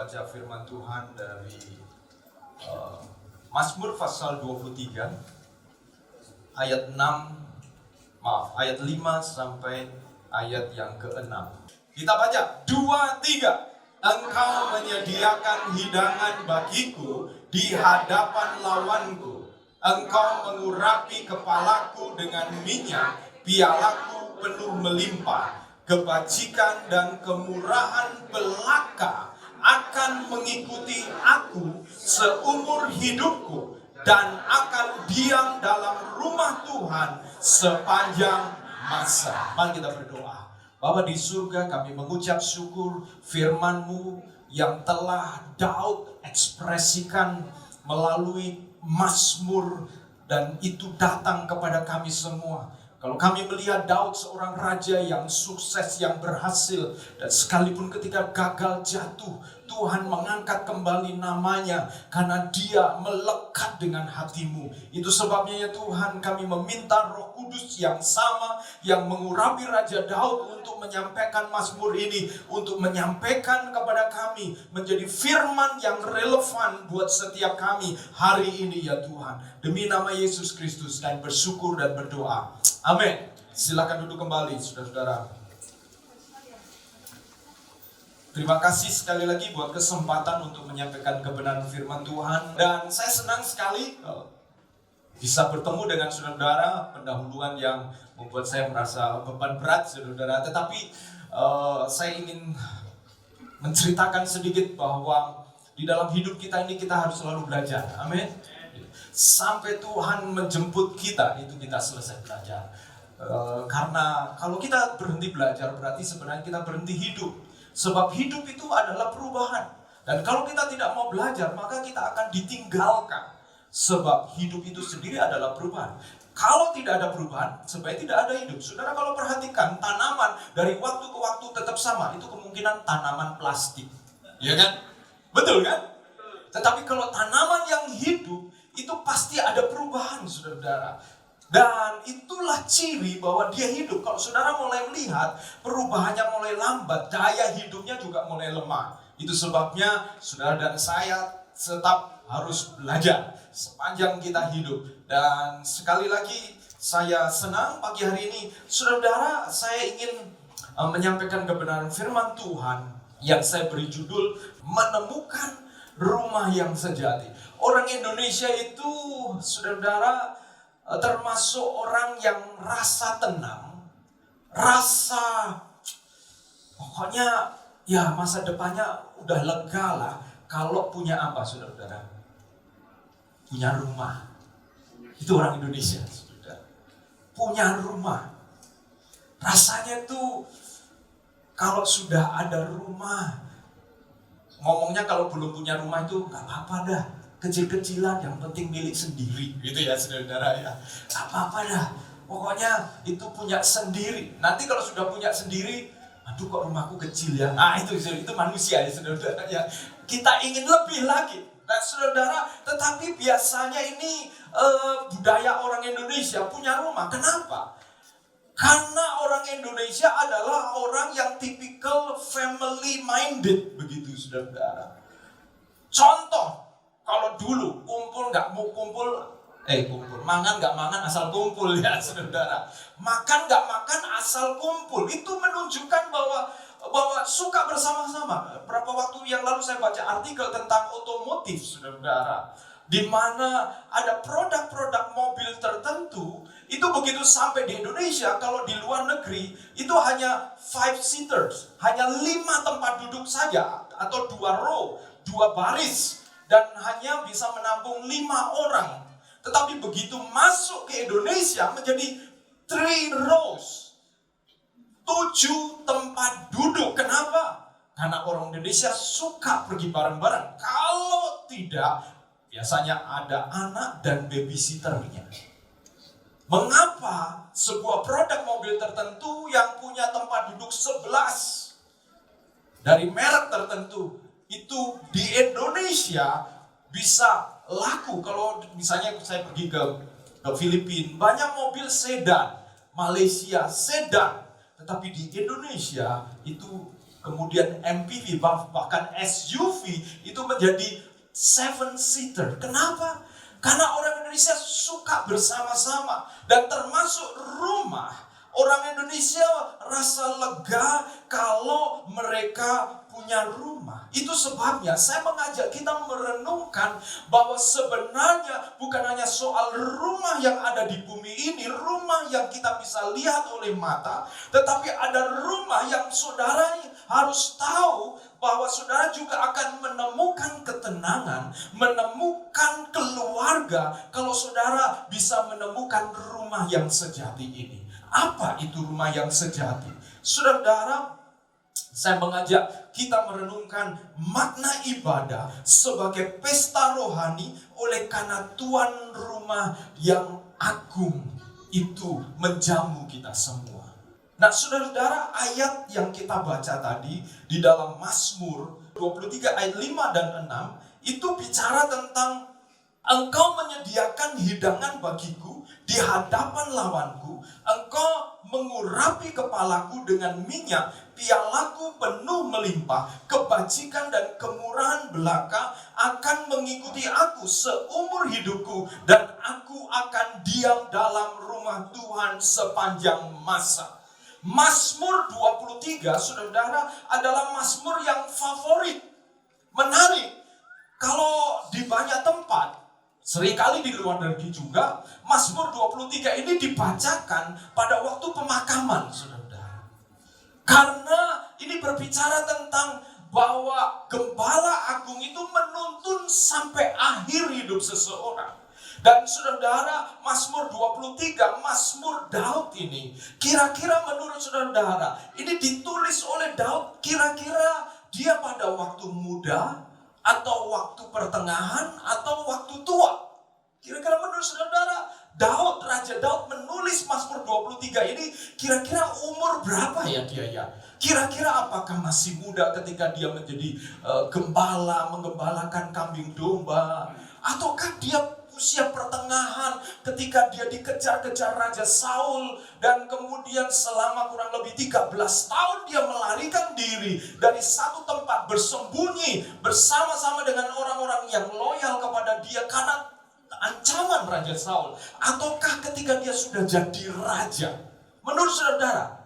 membaca firman Tuhan dari Mazmur pasal 23 ayat 5 sampai ayat yang ke-6. Kita baca 2-3. Engkau menyediakan hidangan bagiku di hadapan lawanku. Engkau mengurapi kepalaku dengan minyak, pialaku penuh melimpah. Kebajikan dan kemurahan belaka akan mengikuti aku seumur hidupku, dan akan diam dalam rumah Tuhan sepanjang masa. Mari kita berdoa. Bapa di surga, kami mengucap syukur firman-Mu yang telah Daud ekspresikan melalui Mazmur, dan itu datang kepada kami semua. Kalau kami melihat Daud seorang raja yang sukses, yang berhasil, dan sekalipun ketika gagal jatuh, Tuhan mengangkat kembali namanya karena dia melekat dengan hati-Mu. Itu sebabnya ya Tuhan, kami meminta Roh Kudus yang sama yang mengurapi Raja Daud untuk menyampaikan Mazmur ini, untuk menyampaikan kepada kami menjadi firman yang relevan buat setiap kami hari ini ya Tuhan. Demi nama Yesus Kristus dan bersyukur dan berdoa. Amin. Silakan duduk kembali saudara-saudara. Terima kasih sekali lagi buat kesempatan untuk menyampaikan kebenaran firman Tuhan. Dan saya senang sekali bisa bertemu dengan saudara-saudara. Pendahuluan yang membuat saya merasa beban berat saudara-saudara. Tetapi saya ingin menceritakan sedikit bahwa di dalam hidup kita ini kita harus selalu belajar. Amin. Sampai Tuhan menjemput kita, itu kita selesai belajar. Karena kalau kita berhenti belajar, berarti sebenarnya kita berhenti hidup. Sebab hidup itu adalah perubahan. Dan kalau kita tidak mau belajar, maka kita akan ditinggalkan. Sebab hidup itu sendiri adalah perubahan. Kalau tidak ada perubahan, sebenarnya tidak ada hidup. Saudara kalau perhatikan, tanaman dari waktu ke waktu tetap sama. Itu kemungkinan tanaman plastik. Ya kan? Betul kan? Tetapi kalau tanaman yang hidup, itu pasti ada perubahan, saudara. Dan itulah ciri bahwa dia hidup. Kalau saudara mulai melihat perubahannya mulai lambat, daya hidupnya juga mulai lemah. Itu sebabnya saudara dan saya tetap harus belajar sepanjang kita hidup. Dan sekali lagi saya senang pagi hari ini, saudara, saya ingin menyampaikan kebenaran firman Tuhan yang saya beri judul Menemukan Rumah yang Sejati. Orang Indonesia itu, saudara, termasuk orang yang rasa tenang, rasa pokoknya ya masa depannya udah lega lah kalau punya apa, saudara? Punya rumah. Itu orang Indonesia, saudara. Punya rumah. Rasanya tuh kalau sudah ada rumah, ngomongnya kalau belum punya rumah itu gak apa-apa dah, kecil-kecilan, yang penting milik sendiri, gitu ya saudara ya. Gak apa-apa dah, pokoknya itu punya sendiri. Nanti kalau sudah punya sendiri, aduh kok rumahku kecil ya. Nah itu manusia ya saudara ya. Kita ingin lebih lagi. Nah saudara, tetapi biasanya ini budaya orang Indonesia punya rumah. Kenapa? Karena orang Indonesia adalah orang yang tipikal family minded, begitu saudara. Contoh, kalau dulu kumpul nggak mau kumpul, mangan nggak mangan asal kumpul ya saudara. Makan nggak makan asal kumpul. Itu menunjukkan bahwa suka bersama-sama. Berapa waktu yang lalu saya baca artikel tentang otomotif saudara, di mana ada produk-produk mobil tertentu itu begitu sampai di Indonesia, kalau di luar negeri itu hanya 5 seaters, hanya 5 tempat duduk saja, atau 2 row, 2 baris, dan hanya bisa menampung 5 orang. Tetapi begitu masuk ke Indonesia menjadi 3 rows, 7 tempat duduk. Kenapa? Karena orang Indonesia suka pergi bareng-bareng. Kalau tidak, biasanya ada anak dan babysitternya. Mengapa sebuah produk mobil tertentu yang punya tempat duduk 11 dari merek tertentu itu di Indonesia bisa laku? Kalau misalnya saya pergi ke Filipina, banyak mobil sedan, Malaysia sedan, tetapi di Indonesia itu kemudian MPV, bahkan SUV itu menjadi 7-seater. Kenapa? Karena orang Indonesia suka bersama-sama, dan termasuk rumah. Orang Indonesia rasa lega kalau mereka punya rumah. Itu sebabnya saya mengajak kita merenungkan bahwa sebenarnya bukan hanya soal rumah yang ada di bumi ini, rumah yang kita bisa lihat oleh mata, tetapi ada rumah yang saudara harus tahu bahwa saudara juga akan menemukan ketenangan, menemukan keluarga kalau saudara bisa menemukan rumah yang sejati ini. Apa itu rumah yang sejati? Saudara, saya mengajak kita merenungkan makna ibadah sebagai pesta rohani oleh karena tuan rumah yang agung itu menjamu kita semua. Nah, saudara-saudara, ayat yang kita baca tadi di dalam Mazmur 23 ayat 5 dan 6 itu bicara tentang Engkau menyediakan hidangan bagiku di hadapan lawanku. Engkau mengurapi kepalaku dengan minyak, pialaku penuh melimpah. Kebajikan dan kemurahan belaka akan mengikuti aku seumur hidupku, dan aku akan diam dalam rumah Tuhan sepanjang masa. Mazmur 23, saudara, adalah mazmur yang favorit. Menarik. Kalau di banyak tempat, seringkali di luar negeri juga, Mazmur 23 ini dibacakan pada waktu pemakaman, saudara. Karena ini berbicara tentang bahwa Gembala Agung itu menuntun sampai akhir hidup seseorang. Dan saudara, Mazmur 23, Mazmur Daud ini, kira-kira menurut saudara, ini ditulis oleh Daud, kira-kira dia pada waktu muda, atau waktu pertengahan, atau waktu tua. Kira-kira menurut saudara, Raja Daud menulis Mazmur 23 ini, kira-kira umur berapa ya dia ya? Kira-kira apakah masih muda ketika dia menjadi gembala, menggembalakan kambing domba? Ataukah dia usia pertengahan ketika dia dikejar-kejar Raja Saul, dan kemudian selama kurang lebih 13 tahun dia melarikan diri dari satu tempat, bersembunyi bersama-sama dengan orang-orang yang loyal kepada dia karena ancaman Raja Saul? Ataukah ketika dia sudah jadi raja? Menurut saudara,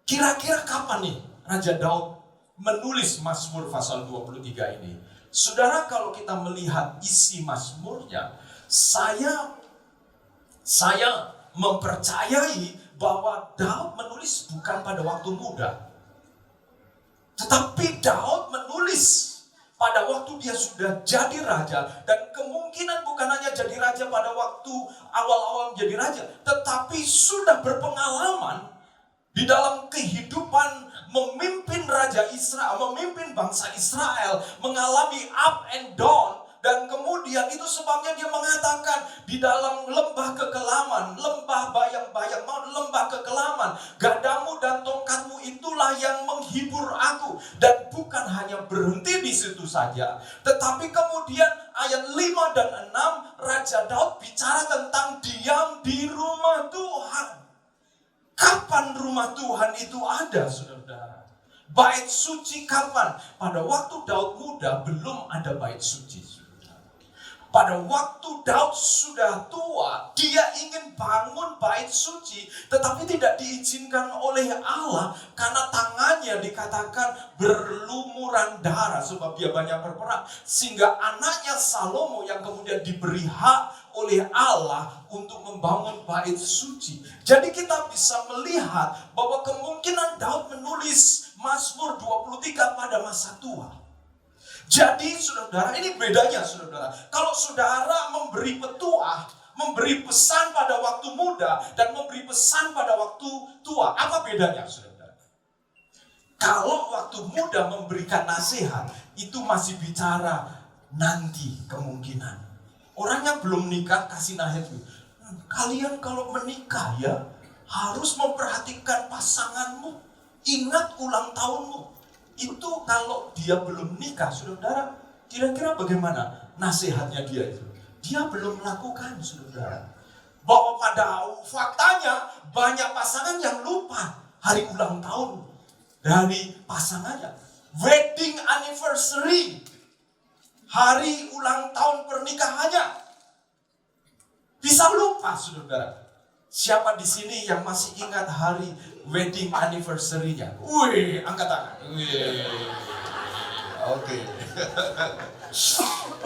kira-kira kapan nih Raja Daud menulis Mazmur pasal 23 ini? Saudara, kalau kita melihat isi Mazmurnya, saya mempercayai bahwa Daud menulis bukan pada waktu muda, tetapi Daud menulis pada waktu dia sudah jadi raja, dan kemungkinan bukan hanya jadi raja pada waktu awal-awal menjadi raja, tetapi sudah berpengalaman di dalam kehidupan memimpin Raja Israel, memimpin bangsa Israel, mengalami up and down. Dan kemudian itu sebabnya dia mengatakan di dalam lembah kekelaman, lembah bayang-bayang, lembah kekelaman, gadamu dan tongkatmu itulah yang menghibur aku. Dan bukan hanya berhenti di situ saja, tetapi kemudian ayat 5 dan 6 Raja Daud bicara tentang diam di rumah Tuhan. Kapan rumah Tuhan itu ada, saudara? Bait suci kapan? Pada waktu Daud muda belum ada bait suci. Pada waktu Daud sudah tua, dia ingin bangun bait suci, tetapi tidak diizinkan oleh Allah karena tangannya dikatakan berlumuran darah sebab dia banyak berperang. Sehingga anaknya Salomo yang kemudian diberi hak oleh Allah untuk membangun bait suci. Jadi kita bisa melihat bahwa kemungkinan Daud menulis Mazmur 23 pada masa tua. Jadi saudara, ini bedanya saudara. Kalau saudara memberi petuah, memberi pesan pada waktu muda, dan memberi pesan pada waktu tua, apa bedanya saudara? Kalau waktu muda memberikan nasihat, itu masih bicara nanti kemungkinan. Orang yang belum nikah kasih nasihat, kalian kalau menikah ya harus memperhatikan pasanganmu, ingat ulang tahunmu. Itu kalau dia belum nikah, saudara, kira-kira bagaimana nasihatnya dia itu? Dia belum melakukan, saudara. Bahwa pada faktanya banyak pasangan yang lupa hari ulang tahun. dari pasangannya. Wedding anniversary, hari ulang tahun pernikahannya. Bisa lupa, saudara. Siapa di sini yang masih ingat hari wedding anniversary-nya? Wih, angkat tangan. Wih. Oke.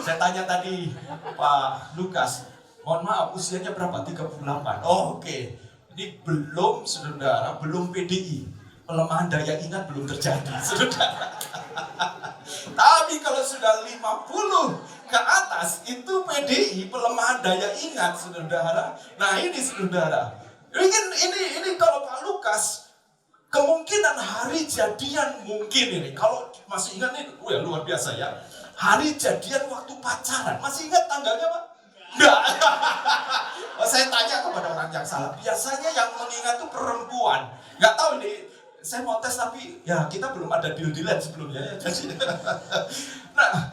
Saya tanya tadi Pak Lukas, mohon maaf usianya berapa? 38. Oke. Ini belum, saudara, belum PDI. Pelemahan daya ingat belum terjadi, saudara. Tapi kalau sudah 50 ke atas, itu PDI, pelemahan daya ingat, saudara. Nah ini, saudara. Ini kalau Pak Lukas, kemungkinan hari jadian mungkin ini. Kalau masih ingat nih, luar biasa ya. Hari jadian waktu pacaran, masih ingat tanggalnya Pak? Enggak. Saya tanya kepada orang yang salah. Biasanya yang mengingat itu perempuan. Nggak tahu ini, saya mau tes tapi ya kita belum ada deal-dealan sebelumnya ya. Nah,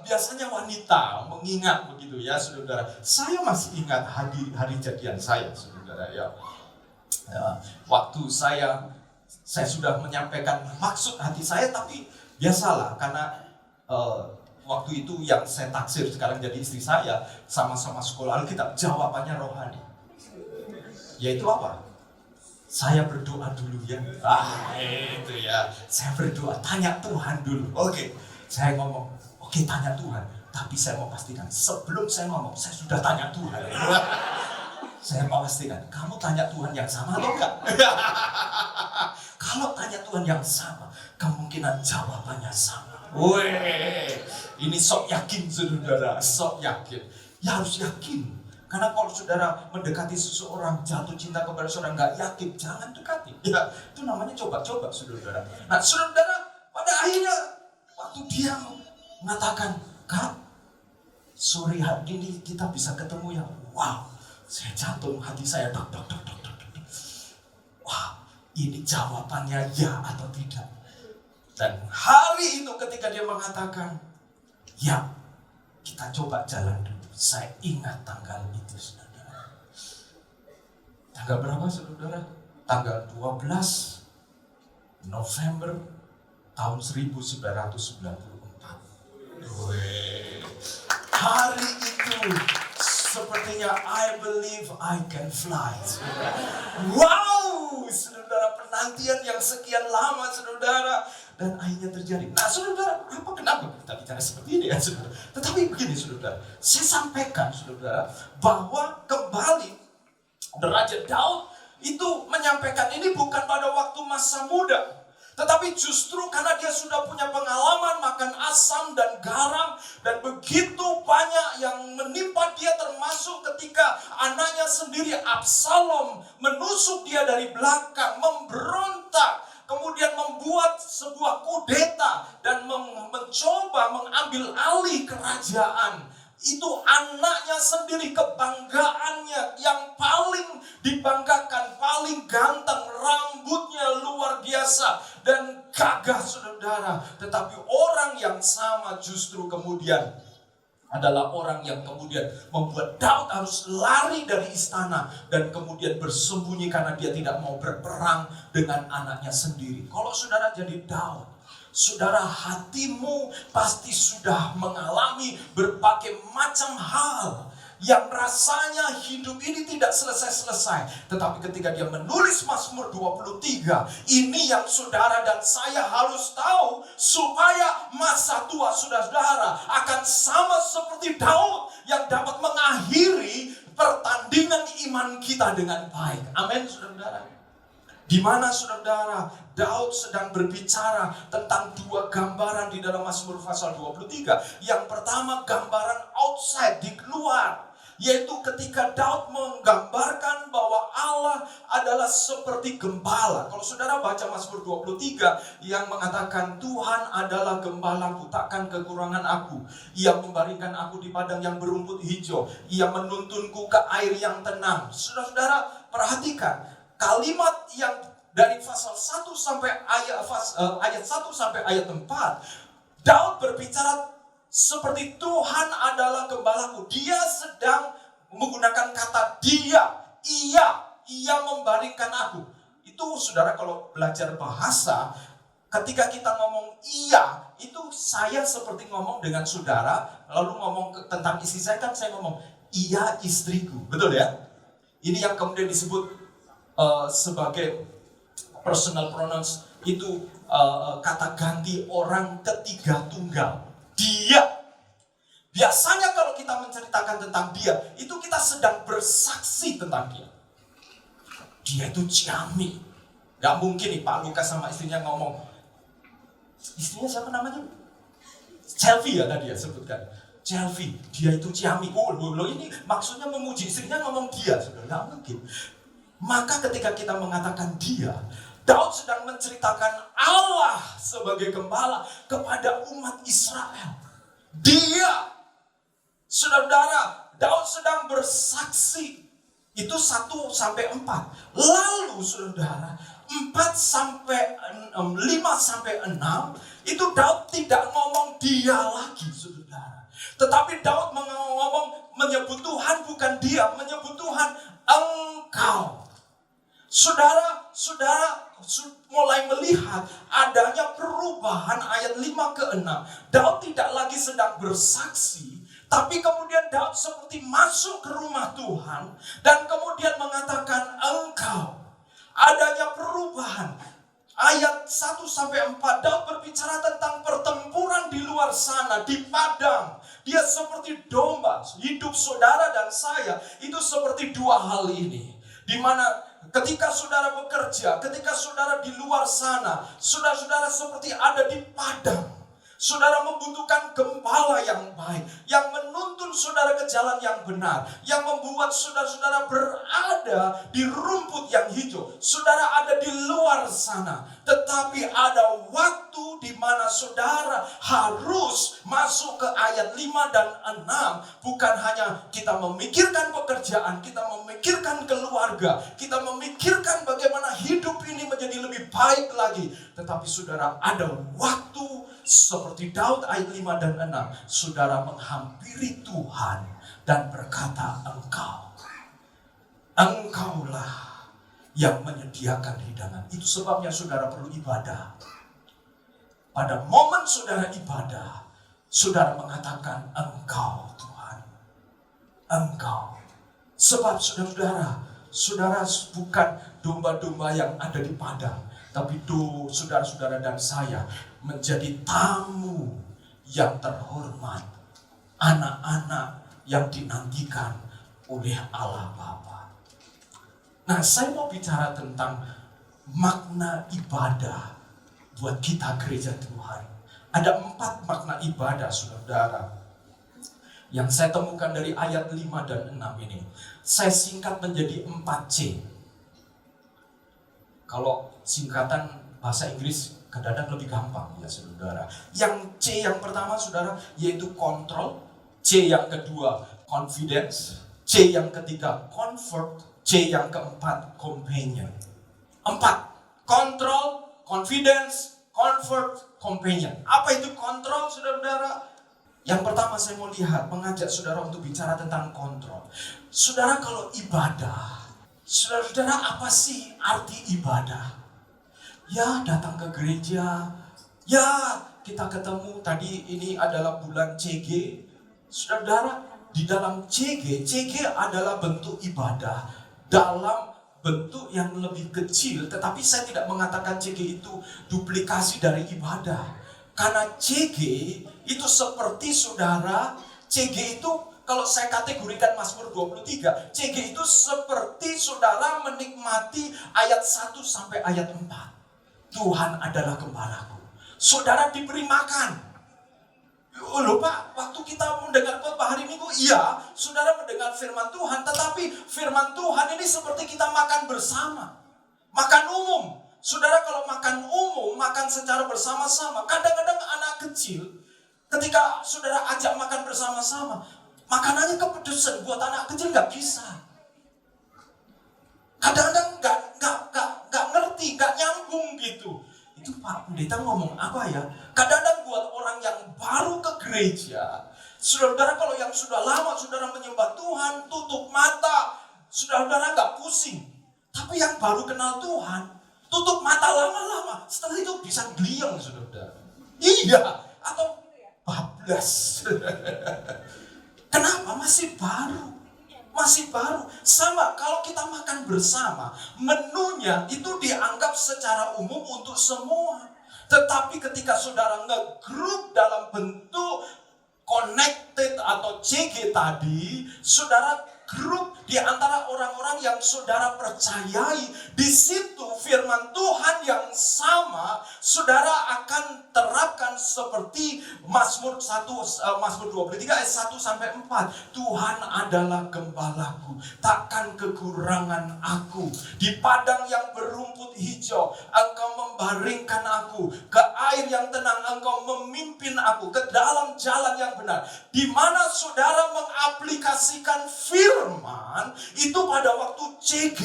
biasanya wanita mengingat begitu ya, saudara. Saya masih ingat hari jadian saya, saudara ya. Waktu saya sudah menyampaikan maksud hati saya, tapi biasalah karena waktu itu yang saya taksir sekarang jadi istri saya, sama-sama sekolah Alkitab, jawabannya rohani. Yaitu apa? Saya berdoa dulu ya. Itu ya. Saya berdoa, tanya Tuhan dulu. Oke. Saya ngomong, oke, tanya Tuhan. Tapi saya mau pastikan, sebelum saya ngomong, saya sudah tanya Tuhan. Saya mau pastikan, kamu tanya Tuhan yang sama atau enggak? Kalau tanya Tuhan yang sama, kemungkinan jawabannya sama. Wih, ini sok yakin, saudara, sok yakin. Ya harus yakin. Karena kalau saudara mendekati seseorang, jatuh cinta kepada seseorang, nggak yakin, jangan dekati. Ya, itu namanya coba-coba, saudara. Nah, saudara, pada akhirnya waktu dia mengatakan, Kak, sore hari ini kita bisa ketemu ya. Wow, saya jantung hati saya dok. Wah, ini jawabannya ya atau tidak. Dan hari itu ketika dia mengatakan, ya, kita coba jalan dulu. Saya ingat tanggal itu, saudara. Tanggal berapa, saudara? Tanggal 12 November tahun 1994. Hari itu sepertinya I believe I can fly. Wow, saudara, penantian yang sekian lama, saudara, dan akhirnya terjadi. Nah, saudara, kenapa kita bicara seperti ini ya, saudara? Tetapi begini, saudara, saya sampaikan, saudara, bahwa kembali Raja Daud itu menyampaikan ini bukan pada waktu masa muda, tetapi justru karena dia sudah punya pengalaman makan asam dan garam, dan begitu banyak yang menimpa dia, termasuk ketika anaknya sendiri Absalom menusuk dia dari belakang, memberontak, kemudian membuat sebuah kudeta dan mencoba mengambil alih kerajaan. Itu anaknya sendiri, kebanggaannya yang paling dibanggakan, paling ganteng, rambutnya luar biasa dan gagah, saudara. Tetapi orang yang sama justru kemudian adalah orang yang kemudian membuat Daud harus lari dari istana dan kemudian bersembunyi karena dia tidak mau berperang dengan anaknya sendiri. Kalau saudara jadi Daud, saudara, hatimu pasti sudah mengalami berbagai macam hal yang rasanya hidup ini tidak selesai-selesai. Tetapi ketika dia menulis Mazmur 23, ini yang saudara dan saya harus tahu, supaya masa tua saudara akan sama seperti Daud yang dapat mengakhiri pertandingan iman kita dengan baik. Amin, saudara. Di mana, saudara, Daud sedang berbicara tentang dua gambaran di dalam Mazmur pasal 23. Yang pertama, gambaran outside, di luar, yaitu ketika Daud menggambarkan bahwa Allah adalah seperti gembala. Kalau saudara baca Mazmur 23 yang mengatakan, Tuhan adalah gembalaku, takkan kekurangan aku. Ia membaringkan aku di padang yang berumput hijau. Ia menuntunku ke air yang tenang. Saudara-saudara, perhatikan kalimat yang dari pasal 1 sampai ayat 1 sampai ayat 4. Daud berbicara seperti Tuhan adalah gembalaku. Dia sedang menggunakan kata dia, ia membaringkan aku. Itu saudara kalau belajar bahasa, ketika kita ngomong iya, itu saya seperti ngomong dengan saudara, lalu ngomong tentang istri saya, kan saya ngomong, iya istriku. Betul ya? Ini yang kemudian disebut sebagai personal pronouns, itu kata ganti orang ketiga tunggal. Dia. Biasanya kalau kita menceritakan tentang dia, itu kita sedang bersaksi tentang dia. Dia itu ciamik. Gak mungkin nih Pak Lukas sama istrinya ngomong, istrinya siapa namanya? Selfie ya tadi ya sebutkan. Selfie, dia itu ciamik. Oh, ini maksudnya memuji istrinya, ngomong dia. Sudah gak mungkin. Maka ketika kita mengatakan dia, Daud sedang menceritakan Allah sebagai gembala kepada umat Israel. Dia, saudara, Daud sedang bersaksi. Itu 1-4. Lalu saudara, 5-6, itu Daud tidak ngomong dia lagi, saudara. Tetapi Daud menyebut Tuhan bukan dia, menyebut Tuhan engkau. Saudara mulai melihat adanya perubahan ayat 5-6. Daud tidak lagi sedang bersaksi, tapi kemudian Daud seperti masuk ke rumah Tuhan dan kemudian mengatakan engkau. Adanya perubahan. Ayat 1-4 Daud berbicara tentang pertempuran di luar sana, di padang. Dia seperti domba. Hidup saudara dan saya itu seperti dua hal ini. Di mana ketika saudara bekerja, ketika saudara di luar sana, saudara-saudara seperti ada di padang. Saudara membutuhkan gembala yang baik, yang menuntun saudara ke jalan yang benar, yang membuat saudara-saudara berada di rumput yang hijau. Saudara ada di luar sana, tetapi ada waktu di mana saudara harus masuk ke ayat 5 dan 6. Bukan hanya kita memikirkan pekerjaan, kita memikirkan keluarga, kita memikirkan bagaimana hidup ini menjadi lebih baik lagi. Tetapi saudara ada waktu seperti Daud ayat 5 dan 6. Saudara menghampiri Tuhan dan berkata engkaulah yang menyediakan hidangan. Itu sebabnya saudara perlu ibadah. Pada momen saudara ibadah, saudara mengatakan engkau Tuhan, engkau. Sebab saudara bukan domba-domba yang ada di padang, tapi saudara-saudara dan saya menjadi tamu yang terhormat, anak-anak yang dinantikan oleh Allah Bapa. Nah, saya mau bicara tentang makna ibadah buat kita gereja Tuhan. Ada 4 makna ibadah, saudara, yang saya temukan dari ayat 5 dan 6 ini. Saya singkat menjadi 4C. Kalau singkatan bahasa Inggris kadang-kadang lebih gampang ya saudara. Yang C yang pertama saudara yaitu kontrol, C yang kedua confidence, C yang ketiga comfort, C yang keempat companion. 4, kontrol, confidence, comfort, companion. Apa itu kontrol saudara-saudara? Yang pertama saya mau mengajak saudara untuk bicara tentang kontrol. Saudara kalau ibadah, saudara-saudara apa sih arti ibadah? Ya datang ke gereja, ya kita ketemu, tadi ini adalah bulan CG. Saudara, di dalam CG adalah bentuk ibadah dalam bentuk yang lebih kecil. Tetapi saya tidak mengatakan CG itu duplikasi dari ibadah. Karena CG itu seperti saudara, CG itu kalau saya kategorikan Mazmur 23, CG itu seperti saudara menikmati ayat 1 sampai ayat 4. Tuhan adalah gembalaku. Saudara diberi makan. Oh loh Pak, waktu kita mendengar khotbah hari Minggu, iya, saudara mendengar firman Tuhan, tetapi firman Tuhan ini seperti kita makan bersama. Makan umum. Saudara kalau makan umum, makan secara bersama-sama. Kadang-kadang anak kecil, ketika saudara ajak makan bersama-sama, makanannya kepedesan, buat anak kecil gak bisa. Kadang-kadang gak ngerti, gak nyambung gitu. Itu Pak Pendeta ngomong apa ya? Kadang-kadang buat orang yang baru ke gereja, saudara kalau yang sudah lama saudara menyembah Tuhan, tutup mata, saudara gak pusing. Tapi yang baru kenal Tuhan, tutup mata lama-lama, setelah itu bisa geliang, saudara. Iya, atau bablas. Kenapa? Masih baru. Masih baru. Sama kalau kita makan bersama, menunya itu dianggap secara umum untuk semua. Tetapi ketika saudara nge-group dalam bentuk connected atau CG tadi, saudara grup di antara orang-orang yang saudara percayai, di situ firman Tuhan yang sama saudara akan terapkan seperti Mazmur 23 ayat 1 sampai 4. Tuhan adalah gembalaku, takkan kekurangan aku. Di padang yang berumput hijau, Engkau membaringkan aku. Ke air yang tenang, Engkau memimpin aku. Ke dalam jalan yang benar. Di mana saudara mengaplikasikan firman itu pada waktu CG.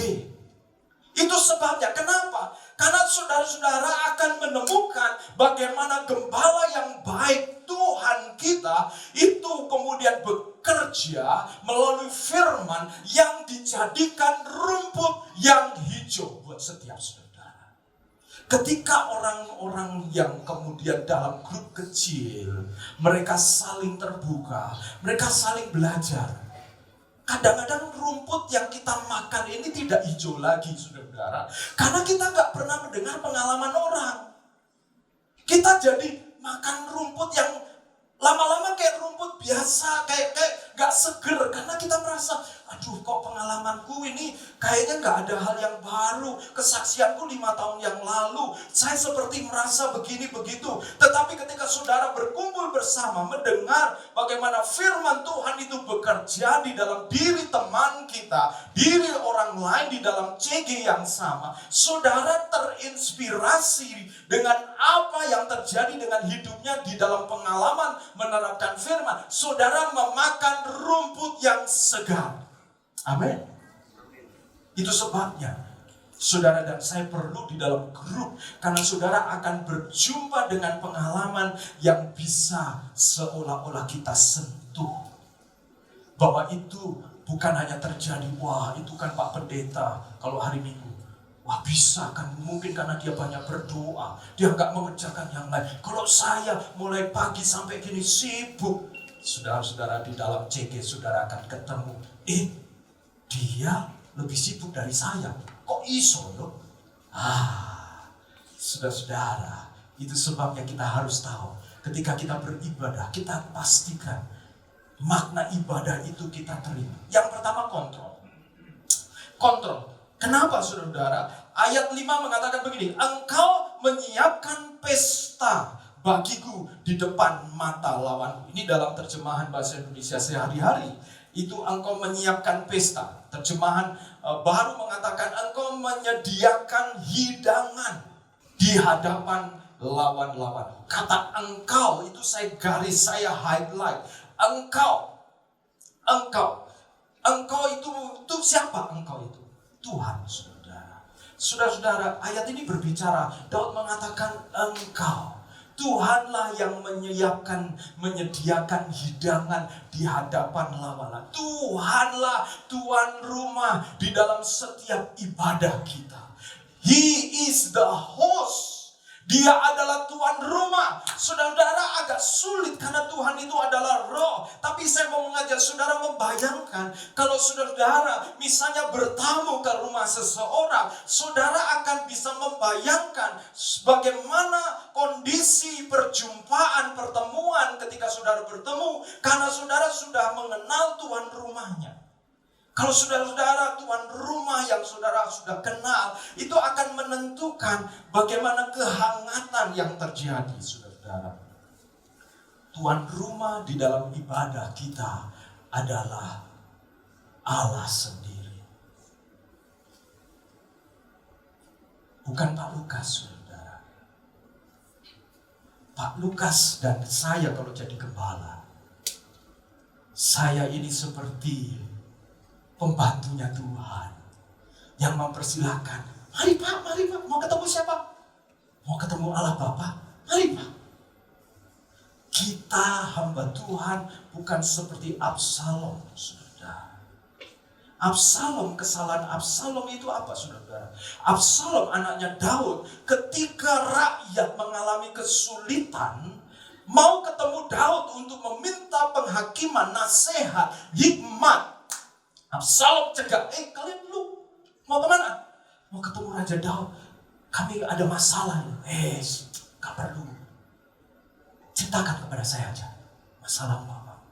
Itu sebabnya. Kenapa? Karena saudara-saudara akan menemukan bagaimana gembala yang baik Tuhan kita itu kemudian bekerja melalui firman yang dijadikan rumput yang hijau buat setiap saudara. Ketika orang-orang yang kemudian dalam grup kecil, mereka saling terbuka, mereka saling belajar. Kadang-kadang rumput yang kita makan ini tidak hijau lagi, saudara. Karena kita nggak pernah mendengar pengalaman orang. Kita jadi makan rumput yang lama-lama kayak rumput biasa, kayak nggak seger. Karena kita merasa, aduh kok pengalamanku ini kayaknya nggak ada hal yang baru. Kesaksianku 5 tahun yang lalu, saya seperti merasa begini begitu. Tetapi ketika saudara berkumpul bersama, mendengar bagaimana firman Tuhan itu bekerja di dalam diri teman kita, diri orang lain di dalam CG yang sama, saudara terinspirasi dengan apa yang terjadi dengan hidupnya di dalam pengalaman menerapkan firman. Saudara memakan rumput yang segar. Amin. Itu sebabnya saudara dan saya perlu di dalam grup, karena saudara akan berjumpa dengan pengalaman yang bisa seolah-olah kita sentuh. Bahwa itu bukan hanya terjadi, wah itu kan Pak Pendeta kalau hari Minggu. Wah bisa kan, mungkin karena dia banyak berdoa, dia nggak mengerjakan yang lain. Kalau saya mulai pagi sampai gini sibuk, saudara-saudara di dalam CG saudara akan ketemu, dia lebih sibuk dari saya. Kok iso loh? Saudara-saudara, itu sebabnya kita harus tahu. Ketika kita beribadah, kita pastikan makna ibadah itu kita terima. Yang pertama kontrol. Kontrol. Kenapa saudara? Ayat 5 mengatakan begini, Engkau menyiapkan pesta bagiku di depan mata lawanku. Ini dalam terjemahan bahasa Indonesia sehari-hari. Itu engkau menyiapkan pesta. Terjemahan baru mengatakan engkau menyediakan hidangan di hadapan lawan-lawan. Kata engkau itu saya garis, saya highlight. Engkau itu siapa engkau itu? Tuhan, saudara. Saudara-saudara, ayat ini berbicara, Daud mengatakan engkau. Tuhanlah yang menyediakan hidangan di hadapan lawan. Tuhanlah tuan rumah di dalam setiap ibadah kita. He is the host. Dia adalah tuan rumah. Saudara agak sulit karena Tuhan itu adalah roh. Tapi saya mau mengajak saudara membayangkan, kalau saudara misalnya bertamu ke rumah seseorang, saudara akan bisa membayangkan bagaimana kondisi perjumpaan, pertemuan ketika saudara bertemu. Karena saudara sudah mengenal tuan rumahnya. Kalau saudara-saudara tuan rumah yang saudara sudah kenal, itu akan menentukan bagaimana kehangatan yang terjadi, saudara-saudara. Tuan rumah di dalam ibadah kita adalah Allah sendiri. Bukan Pak Lukas, saudara. Pak Lukas dan saya kalau jadi gembala, saya ini seperti pembantunya Tuhan yang mempersilahkan, mari Pak, mau ketemu siapa? Mau ketemu Allah Bapa? Mari Pak. Kita hamba Tuhan bukan seperti Absalom, saudara. Absalom, kesalahan Absalom itu apa, saudara? Absalom anaknya Daud, ketika rakyat mengalami kesulitan, mau ketemu Daud untuk meminta penghakiman, nasihat, hikmat. Absalom cegah, kalian dulu mau kemana? Mau ketemu Raja Daud. Kami ada masalah. Gak perlu. Ceritakan kepada saya aja masalah apa.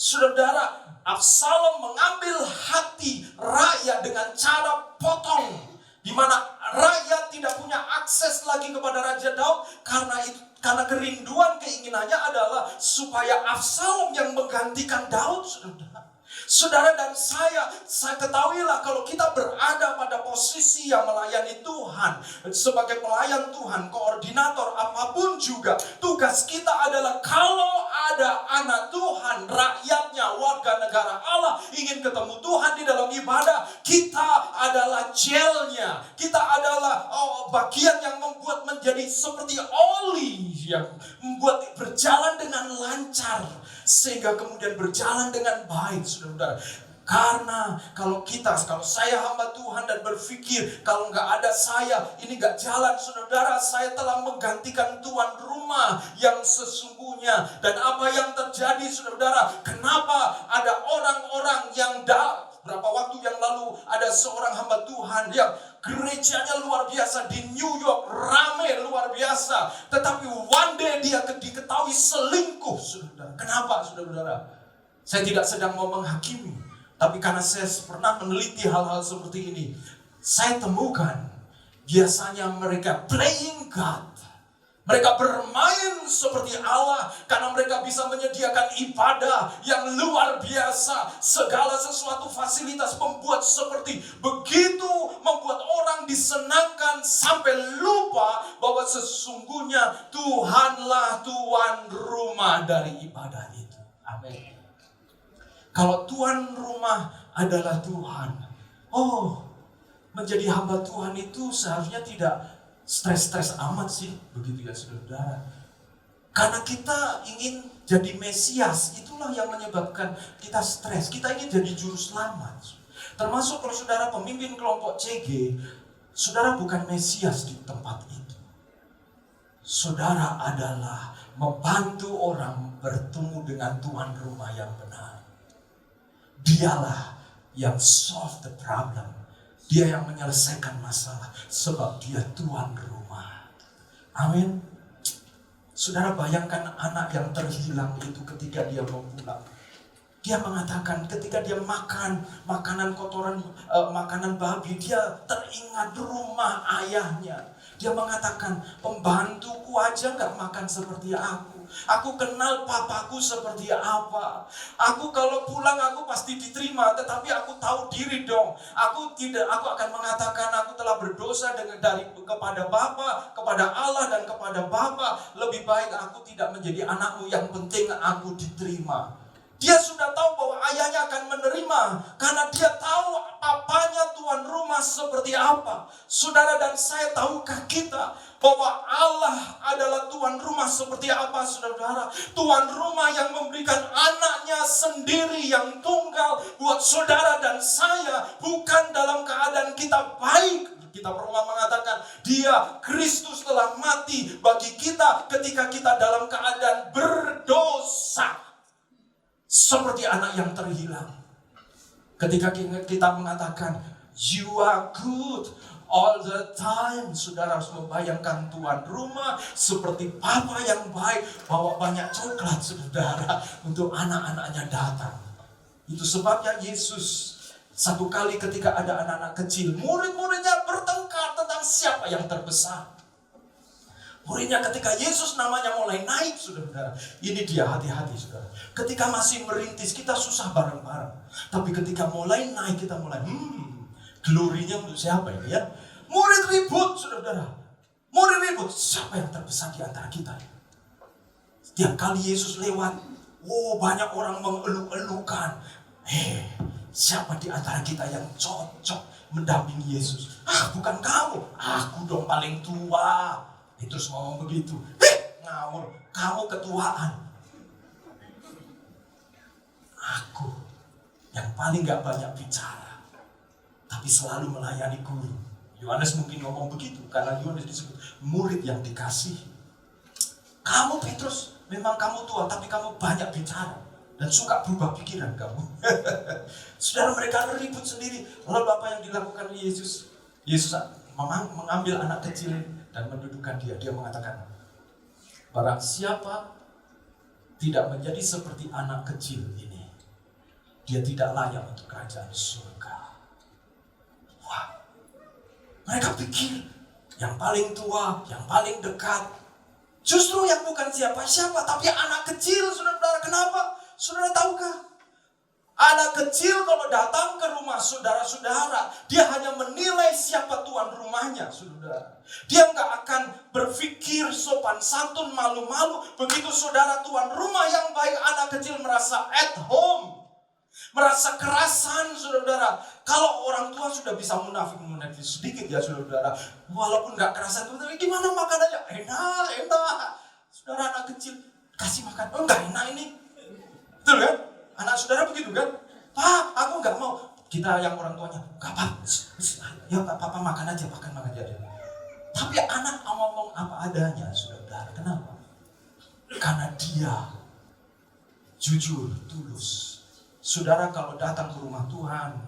Saudara, Absalom mengambil hati rakyat dengan cara potong, di mana rakyat tidak punya akses lagi kepada Raja Daud karena kerinduan keinginannya adalah supaya Absalom yang menggantikan Daud, saudara. Saudara dan saya ketahuilah kalau kita berada pada posisi yang melayani Tuhan, sebagai pelayan Tuhan, koordinator apapun juga, tugas kita adalah kalau ada anak Tuhan, rakyatnya, warga negara Allah ingin ketemu Tuhan di dalam ibadah, kita adalah jelnya, kita adalah bagian yang membuat menjadi seperti oli yang membuat berjalan dengan lancar, sehingga kemudian berjalan dengan baik, saudara. Karena kalau saya hamba Tuhan dan berpikir kalau nggak ada saya ini nggak jalan, saudara, saya telah menggantikan tuan rumah yang sesungguhnya. Dan apa yang terjadi, saudara? Kenapa ada orang-orang yang berapa waktu yang lalu ada seorang hamba Tuhan yang gerejanya luar biasa di New York, rame luar biasa, tetapi one day dia diketahui selingkuh, saudara. Kenapa, saudara? Saya tidak sedang mau menghakimi, tapi karena saya pernah meneliti hal-hal seperti ini, saya temukan biasanya mereka playing God. Mereka bermain seperti Allah karena mereka bisa menyediakan ibadah yang luar biasa. Segala sesuatu fasilitas membuat seperti begitu, membuat orang disenangkan sampai lupa bahwa sesungguhnya Tuhanlah tuan rumah dari ibadah itu. Amin. Kalau tuan rumah adalah Tuhan, menjadi hamba Tuhan itu seharusnya tidak stres-stres amat sih, begitu ya, saudara. Karena kita ingin jadi Mesias, itulah yang menyebabkan kita stres. Kita ingin jadi juru selamat. Termasuk kalau saudara pemimpin kelompok CG, saudara bukan Mesias di tempat itu. Saudara adalah membantu orang bertemu dengan tuan rumah yang benar. Dialah yang solve the problem. Dia yang menyelesaikan masalah, sebab dia tuan rumah. Amin. Saudara, bayangkan anak yang terhilang itu ketika dia mau pulang. Dia mengatakan ketika dia makan makanan kotoran, makanan babi, dia teringat rumah ayahnya. Dia mengatakan, pembantuku aja gak makan seperti aku. Aku kenal papaku seperti apa. Aku kalau pulang aku pasti diterima, tetapi aku tahu diri dong. Aku akan mengatakan aku telah berdosa kepada Bapa, kepada Allah dan kepada Bapa. Lebih baik aku tidak menjadi anakmu, yang penting aku diterima. Dia sudah tahu bahwa ayahnya akan menerima karena dia tahu papanya tuan rumah seperti apa. Saudara dan saya, tahukah kita bahwa Allah adalah tuan rumah seperti apa, saudara? Tuan rumah yang memberikan anaknya sendiri yang tunggal buat saudara dan saya, bukan dalam keadaan kita baik. Kita Roma mengatakan dia, Kristus telah mati bagi kita ketika kita dalam keadaan berdosa. Seperti anak yang terhilang. Ketika kita mengatakan you are good all the time, saudara harus membayangkan tuan rumah seperti papa yang baik, bawa banyak coklat, saudara, untuk anak-anaknya datang. Itu sebabnya Yesus satu kali ketika ada anak-anak kecil, murid-muridnya bertengkar tentang siapa yang terbesar. Muridnya ketika Yesus namanya mulai naik, saudara, ini dia, hati-hati, saudara. Ketika masih merintis kita susah bareng-bareng, tapi ketika mulai naik kita mulai glorinya untuk siapa ini ya? Murid ribut, saudara. Murid ribut, siapa yang terbesar di antara kita? Setiap kali Yesus lewat, banyak orang mengeluh-elukan. Siapa di antara kita yang cocok mendampingi Yesus? Bukan kamu, aku dong paling tua. Terus ngomong begitu, ngawur, kamu ketuaan. Aku. yang paling gak banyak bicara, tapi selalu melayani guru. Yohanes mungkin ngomong begitu karena Yohanes disebut murid yang dikasihi. Kamu Petrus, memang kamu tua, tapi kamu banyak bicara dan suka berubah pikiran kamu. Saudara, mereka ribut sendiri. Lalu apa yang dilakukan Yesus? Yesus mengambil anak kecil dan mendudukkan dia. Dia mengatakan, barang siapa tidak menjadi seperti anak kecil ini, dia tidak layak untuk kerajaan surga. Wah, mereka pikir yang paling tua, yang paling dekat, justru yang bukan siapa-siapa, tapi anak kecil, saudara-saudara. Kenapa? Saudara tahukah? Anak kecil kalau datang ke rumah saudara-saudara, dia hanya menilai siapa tuan rumahnya, saudara. Dia nggak akan berpikir sopan santun, malu-malu. Begitu saudara tuan rumah yang baik, anak kecil merasa at home, merasa kerasan, saudara. Kalau orang tua sudah bisa munafik sedikit ya, saudara. Walaupun nggak kerasan, tapi gimana makanannya? Enak. Saudara, anak kecil kasih makan, enggak enak ini. Betul kan? Anak saudara begitu kan? Pak, aku nggak mau. Kita yang orang tuanya, nggak apa, ya papa makan aja. Tapi anak ngomong apa adanya, saudara. Kenapa? Karena dia jujur, tulus. Saudara kalau datang ke rumah Tuhan,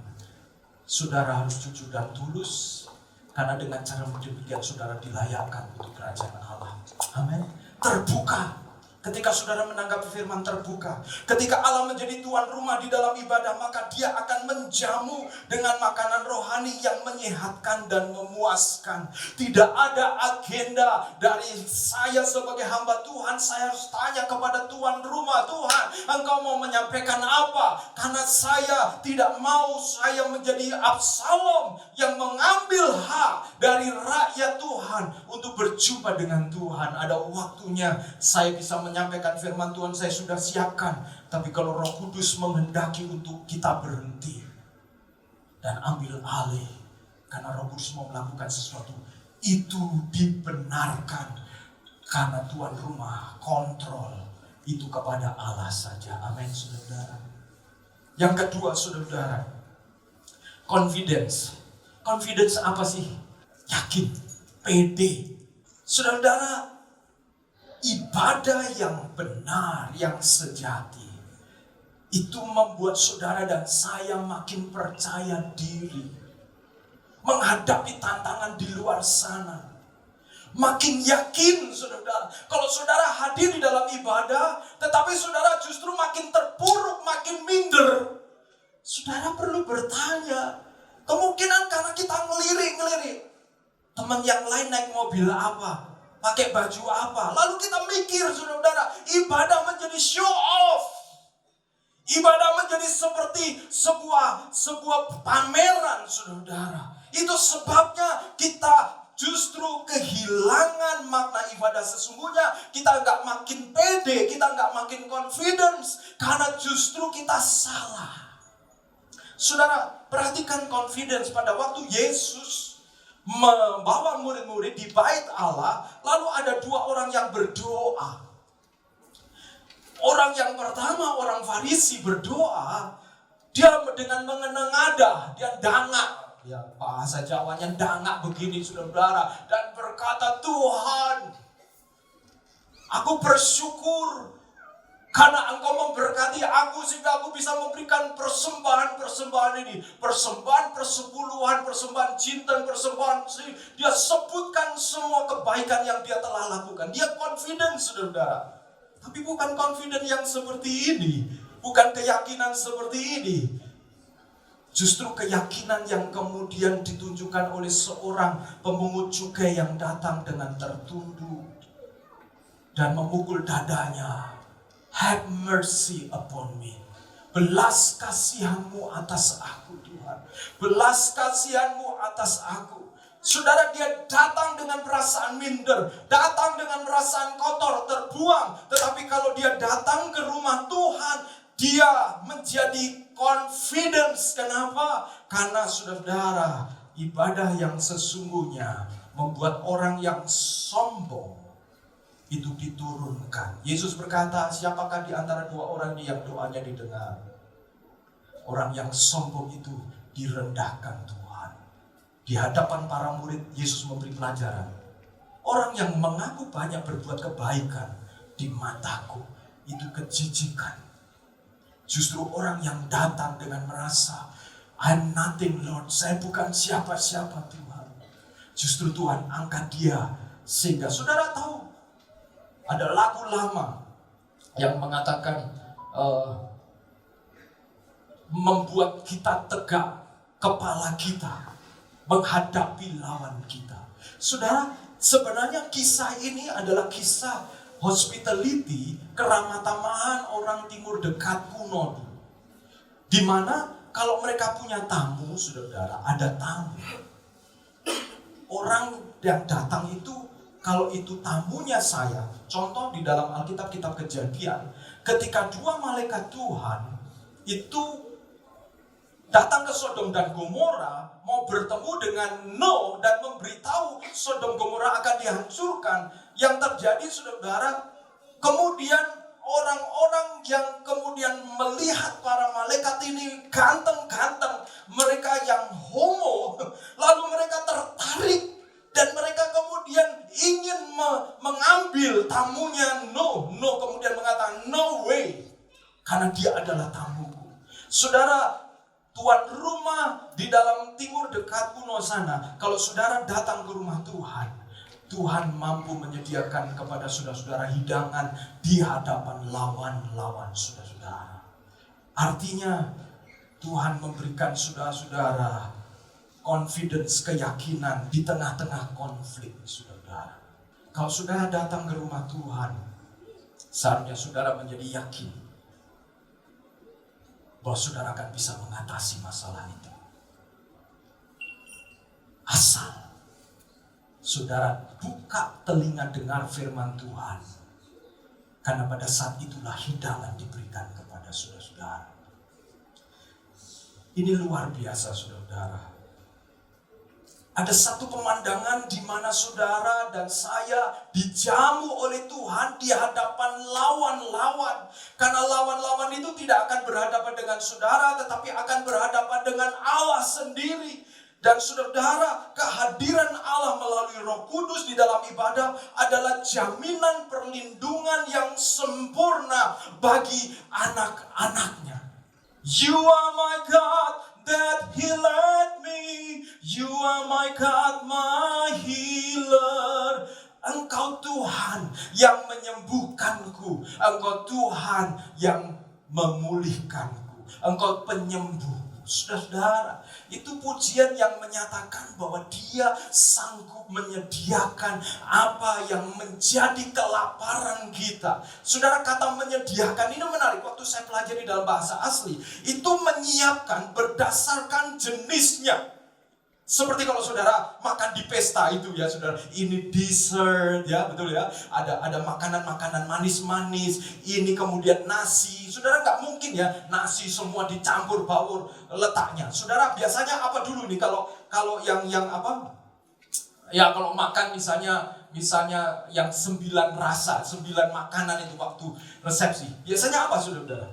saudara harus jujur dan tulus. Karena dengan cara demikian saudara dilayakkan untuk kerajaan Allah. Amin. Terbuka. Ketika saudara menanggapi firman, terbuka. Ketika Allah menjadi tuan rumah di dalam ibadah, maka dia akan menjamu dengan makanan rohani yang menyehatkan dan memuaskan. Tidak ada agenda dari saya sebagai hamba Tuhan. Saya harus tanya kepada tuan rumah, Tuhan, engkau mau menyampaikan apa? Karena saya tidak mau saya menjadi Absalom yang mengambil hak dari rakyat Tuhan untuk berjumpa dengan Tuhan. Ada waktunya saya bisa menyampaikan firman Tuhan, saya sudah siapkan. Tapi kalau Roh Kudus menghendaki untuk kita berhenti dan ambil alih, karena Roh Kudus mau melakukan sesuatu, itu dibenarkan. Karena tuan rumah kontrol itu kepada Allah saja. Amin, saudara. Yang kedua, saudara, confidence. Confidence apa sih? Yakin, pede. Saudara, ibadah yang benar, yang sejati, itu membuat saudara dan saya makin percaya diri menghadapi tantangan di luar sana. Makin yakin, saudara. Kalau saudara hadir di dalam ibadah, tetapi saudara justru makin terpuruk, makin minder, saudara perlu bertanya. Kemungkinan karena kita ngelirik. Teman yang lain naik mobil apa, pakai baju apa. Lalu kita mikir, saudara, ibadah menjadi show off. Ibadah menjadi seperti sebuah pameran, saudara. Itu sebabnya kita justru kehilangan makna ibadah sesungguhnya. Kita nggak makin pede, kita nggak makin confidence, karena justru kita salah. Saudara, perhatikan confidence pada waktu Yesus membawa murid-murid di bait Allah, lalu ada dua orang yang berdoa. Orang yang pertama, orang Farisi berdoa, dia dengan mengenengadah, dia dangak, ya bahasa Jawanya dangak begini, saudara, dan berkata, Tuhan, aku bersyukur karena engkau memberkati aku sehingga aku bisa memberikan persembahan-persembahan ini. Persembahan persepuluhan, persembahan cinta, persembahan. Dia sebutkan semua kebaikan yang dia telah lakukan. Dia confident, saudara. Tapi bukan confident yang seperti ini. Bukan keyakinan seperti ini. Justru keyakinan yang kemudian ditunjukkan oleh seorang pemungut cukai yang datang dengan tertunduk dan memukul dadanya. Have mercy upon me. Belas kasihanmu atas aku, Tuhan. Belas kasihanmu atas aku. Saudara, dia datang dengan perasaan minder, datang dengan perasaan kotor, terbuang. Tetapi kalau dia datang ke rumah Tuhan, dia menjadi confidence. Kenapa? Karena saudara, ibadah yang sesungguhnya membuat orang yang sombong itu diturunkan. Yesus berkata, siapakah di antara dua orang ini yang doanya didengar? Orang yang sombong itu direndahkan Tuhan. Di hadapan para murid, Yesus memberi pelajaran. Orang yang mengaku banyak berbuat kebaikan di mataku, itu kejijikan. Justru orang yang datang dengan merasa, I'm nothing Lord, saya bukan siapa-siapa Tuhan. Justru Tuhan angkat dia. Sehingga saudara tahu, ada lagu lama yang mengatakan, membuat kita tegak kepala kita menghadapi lawan kita. Saudara, sebenarnya kisah ini adalah kisah hospitality, keramah tamahan orang timur dekat kuno. Di mana kalau mereka punya tamu, saudara, ada tamu. Orang yang datang itu, kalau itu tamunya saya, contoh di dalam Alkitab, kitab Kejadian, ketika dua malaikat Tuhan itu datang ke Sodom dan Gomora, mau bertemu dengan Nuh dan memberitahu Sodom Gomora akan dihancurkan. Yang terjadi, saudara, kemudian orang-orang yang kemudian melihat para malaikat ini ganteng-ganteng, mereka yang homo, lalu mereka tertarik dan mereka kemudian ingin mengambil tamunya Nuh. Nuh kemudian mengatakan, no way, karena dia adalah tamuku. Saudara, tuan rumah di dalam timur dekat kuno sana, kalau saudara datang ke rumah Tuhan, Tuhan mampu menyediakan kepada saudara-saudara hidangan di hadapan lawan-lawan saudara-saudara. Artinya Tuhan memberikan saudara-saudara confidence, keyakinan di tengah-tengah konflik saudara. Kalau saudara datang ke rumah Tuhan, seharusnya saudara menjadi yakin bahwa saudara akan bisa mengatasi masalah itu. Asal saudara buka telinga dengar firman Tuhan. Karena pada saat itulah hidangan diberikan kepada saudara-saudara. Ini luar biasa saudara. Ada satu pemandangan di mana saudara dan saya dijamu oleh Tuhan di hadapan lawan-lawan. Karena lawan-lawan itu tidak akan berhadapan dengan saudara, tetapi akan berhadapan dengan Allah sendiri. Dan saudara, kehadiran Allah melalui Roh Kudus di dalam ibadah adalah jaminan perlindungan yang sempurna bagi anak-anaknya. You are my God that healed me. You are my God, my healer. Engkau Tuhan yang menyembuhkanku. Engkau Tuhan yang memulihkanku. Engkau penyembuh. Saudara-saudara, itu pujian yang menyatakan bahwa dia sanggup menyediakan apa yang menjadi kelaparan kita. Saudara, kata menyediakan ini menarik. Waktu saya pelajari dalam bahasa asli, itu menyiapkan berdasarkan jenisnya. Seperti kalau saudara makan di pesta itu ya saudara, ini dessert ya, betul ya. Ada makanan-makanan manis-manis, ini kemudian nasi. Saudara nggak mungkin ya nasi semua dicampur baur letaknya. Saudara biasanya apa dulu nih kalau yang apa? Ya kalau makan misalnya yang 9 rasa, 9 makanan itu waktu resepsi. Biasanya apa saudara?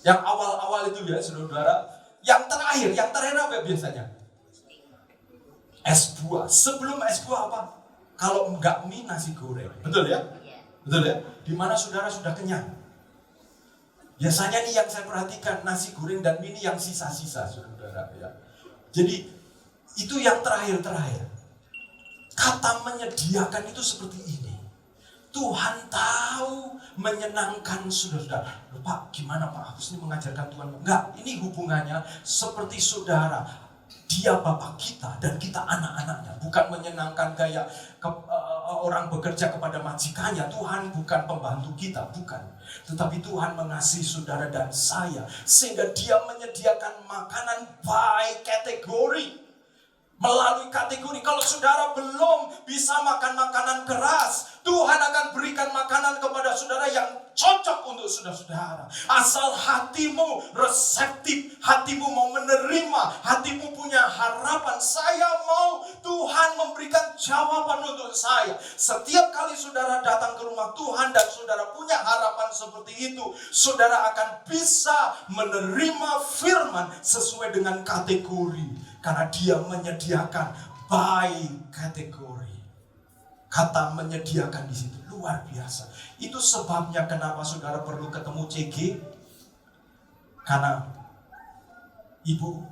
Yang awal-awal itu ya saudara. Yang terakhir apa biasanya? Es buah. Sebelum es buah apa? Kalau enggak mie, nasi goreng. Betul ya? Betul ya? Dimana saudara sudah kenyang. Biasanya nih yang saya perhatikan, nasi goreng dan mie ini yang sisa-sisa saudara ya. Jadi itu yang terakhir. Kata menyediakan itu seperti ini. Tuhan tahu menyenangkan saudara. Pak, gimana Pak? Aku ini mengajarkan Tuhan. Enggak, ini hubungannya seperti saudara. Dia Bapak kita dan kita anak-anaknya. Bukan menyenangkan kayak orang bekerja kepada majikannya. Tuhan bukan pembantu kita, bukan. Tetapi Tuhan mengasihi saudara dan saya. Sehingga dia menyediakan makanan by kategori. Melalui kategori. Kalau saudara belum bisa makan makanan keras, Tuhan akan berikan makanan kepada saudara yang cocok untuk saudara-saudara. Asal hatimu reseptif, hatimu mau menerima, hatimu punya harapan. Saya mau Tuhan Tuhan memberikan jawaban untuk saya. Setiap kali saudara datang ke rumah Tuhan dan saudara punya harapan seperti itu, saudara akan bisa menerima firman sesuai dengan kategori. Karena dia menyediakan by kategori. Kata menyediakan di situ luar biasa. Itu sebabnya kenapa saudara perlu ketemu CG. Karena ibu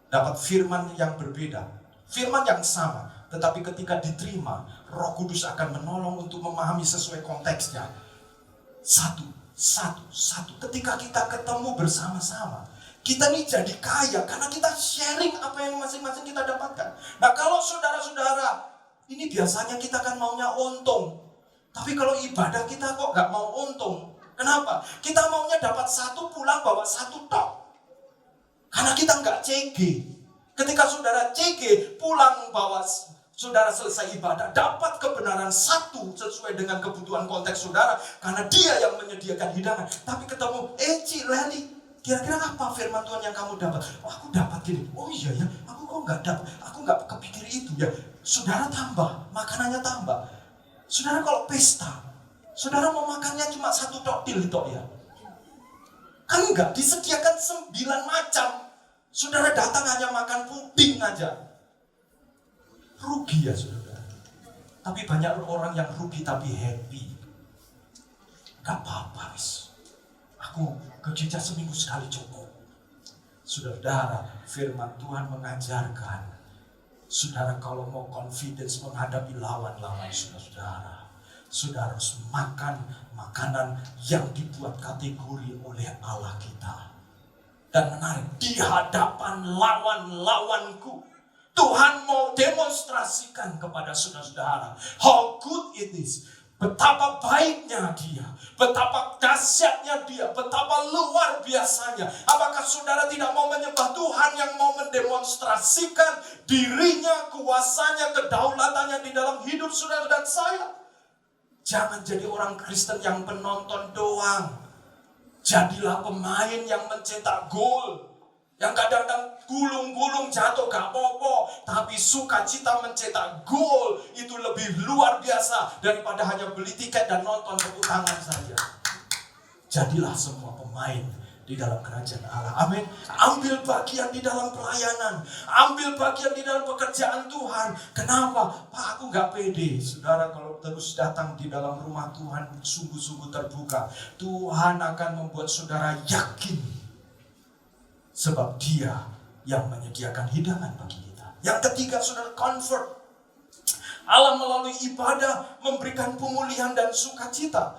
dapat firman yang berbeda, firman yang sama, tetapi ketika diterima, Roh Kudus akan menolong untuk memahami sesuai konteksnya. Satu. Ketika kita ketemu bersama-sama, kita nih jadi kaya karena kita sharing apa yang masing-masing kita dapatkan. Nah, kalau saudara-saudara, ini biasanya kita kan maunya untung. Tapi kalau ibadah kita kok gak mau untung. Kenapa? Kita maunya dapat satu, pulang bawa satu tok. Karena kita nggak CG. Ketika saudara CG, pulang bawa, saudara selesai ibadah, dapat kebenaran satu sesuai dengan kebutuhan konteks saudara. Karena dia yang menyediakan hidangan. Tapi ketemu, Ci, Leli, kira-kira apa firman Tuhan yang kamu dapat? Oh, aku dapat gini. Oh iya ya, aku kok nggak dapat. Aku nggak kepikir itu ya. Saudara tambah, makanannya tambah. Saudara kalau pesta, saudara mau makannya cuma satu tok ya. Kan enggak, disediakan 9 macam. Saudara datang hanya makan puding aja. Rugi ya saudara. Tapi banyak orang yang rugi tapi happy. Gak apa-apa wis. Aku ke gereja seminggu sekali cukup. Saudara, firman Tuhan mengajarkan. Saudara kalau mau confidence menghadapi lawan-lawan saudara, saudara harus makan makanan yang dibuat kategori oleh Allah kita. Dan menarik, di hadapan lawan-lawanku, Tuhan mau demonstrasikan kepada saudara-saudara how good it is. Betapa baiknya dia, betapa dahsyatnya dia, betapa luar biasanya. Apakah saudara tidak mau menyembah Tuhan yang mau mendemonstrasikan dirinya, kuasanya, kedaulatannya di dalam hidup saudara dan saya? Jangan jadi orang Kristen yang penonton doang. Jadilah pemain yang mencetak gol. Yang kadang-kadang gulung-gulung jatuh gak apa-apa, tapi sukacita mencetak gol itu lebih luar biasa daripada hanya beli tiket dan nonton tepuk tangan saja. Jadilah semua pemain di dalam kerajaan Allah. Amin. Ambil bagian di dalam pelayanan, ambil bagian di dalam pekerjaan Tuhan. Kenapa? Pak, aku gak pede. Saudara, kalau terus datang di dalam rumah Tuhan sungguh-sungguh terbuka, Tuhan akan membuat saudara yakin. Sebab dia yang menyediakan hidangan bagi kita. Yang ketiga, saudara, comfort. Allah melalui ibadah memberikan pemulihan dan sukacita.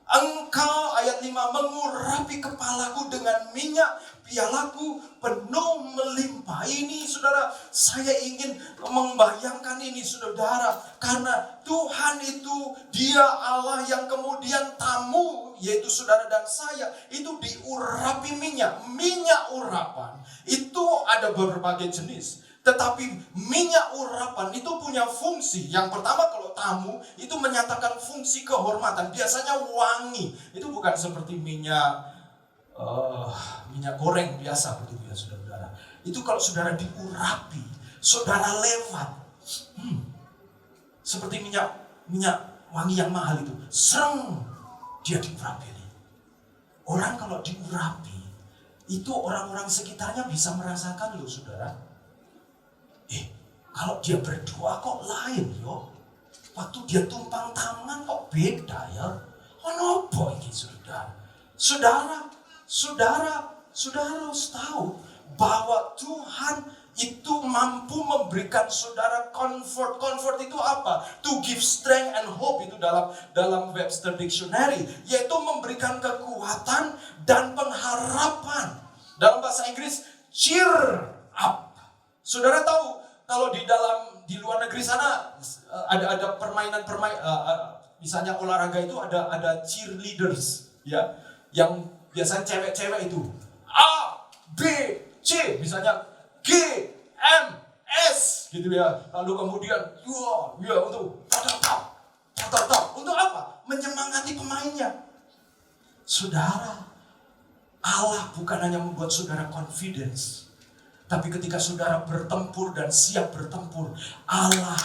Engkau, ayat 5, mengurapi kepalaku dengan minyak, pialaku penuh melimpah. Ini saudara, saya ingin membayangkan ini saudara. Karena Tuhan itu, dia Allah yang kemudian tamu, yaitu saudara dan saya, itu diurapi minyak. Minyak urapan, itu ada berbagai jenis. Tetapi minyak urapan itu punya fungsi. Yang pertama, kalau tamu itu menyatakan fungsi kehormatan. Biasanya wangi. Itu bukan seperti minyak goreng biasa begitu ya saudara. Itu kalau saudara diurapi, saudara lewat. Seperti minyak wangi yang mahal itu. Sereng dia diurapi. Orang kalau diurapi, itu orang-orang sekitarnya bisa merasakan loh saudara. Kalau dia berdoa kok lain yo. Waktu dia tumpang tangan kok beda ya. Kenapa ini saudara? Saudara harus tahu bahwa Tuhan itu mampu memberikan saudara comfort. Comfort itu apa? To give strength and hope, itu dalam Webster Dictionary, yaitu memberikan kekuatan dan pengharapan. Dalam bahasa Inggris, cheer up. Saudara tahu kalau di luar negeri sana ada permainan misalnya olahraga itu ada cheerleaders ya, yang biasanya cewek-cewek itu A, B, C, misalnya G, M, S gitu ya. Lalu kemudian untuk untuk apa? Menyemangati pemainnya. Saudara, Allah bukan hanya membuat saudara confidence, tapi ketika saudara bertempur dan siap bertempur, Allah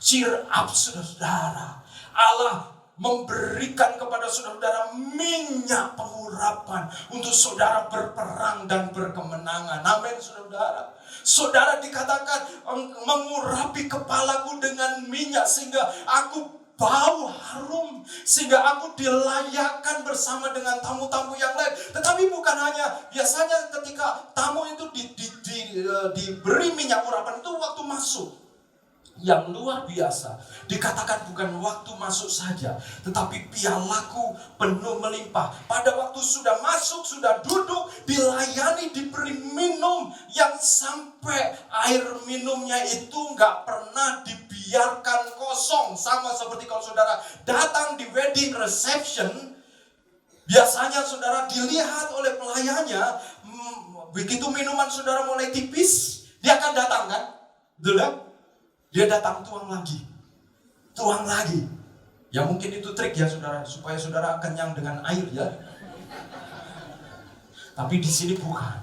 cheer up saudara. Allah memberikan kepada saudara minyak pengurapan untuk saudara berperang dan berkemenangan. Amin saudara. Saudara dikatakan mengurapi kepalaku dengan minyak sehingga aku bau harum, sehingga aku dilayakkan bersama dengan tamu-tamu yang lain. Tetapi bukan hanya, biasanya ketika tamu itu diberi minyak urapan itu waktu masuk. Yang luar biasa, dikatakan bukan waktu masuk saja, tetapi pialaku penuh melimpah. Pada waktu sudah masuk, sudah duduk, dilayani, diberi minum, yang sampai air minumnya itu nggak pernah dibiarkan kosong. Sama seperti kalau saudara datang di wedding reception, biasanya saudara dilihat oleh pelayannya, begitu minuman saudara mulai tipis, dia akan datang kan? Betul kan? Dia datang tuang lagi. Ya mungkin itu trik ya saudara, supaya saudara kenyang dengan air ya. Tapi di sini bukan.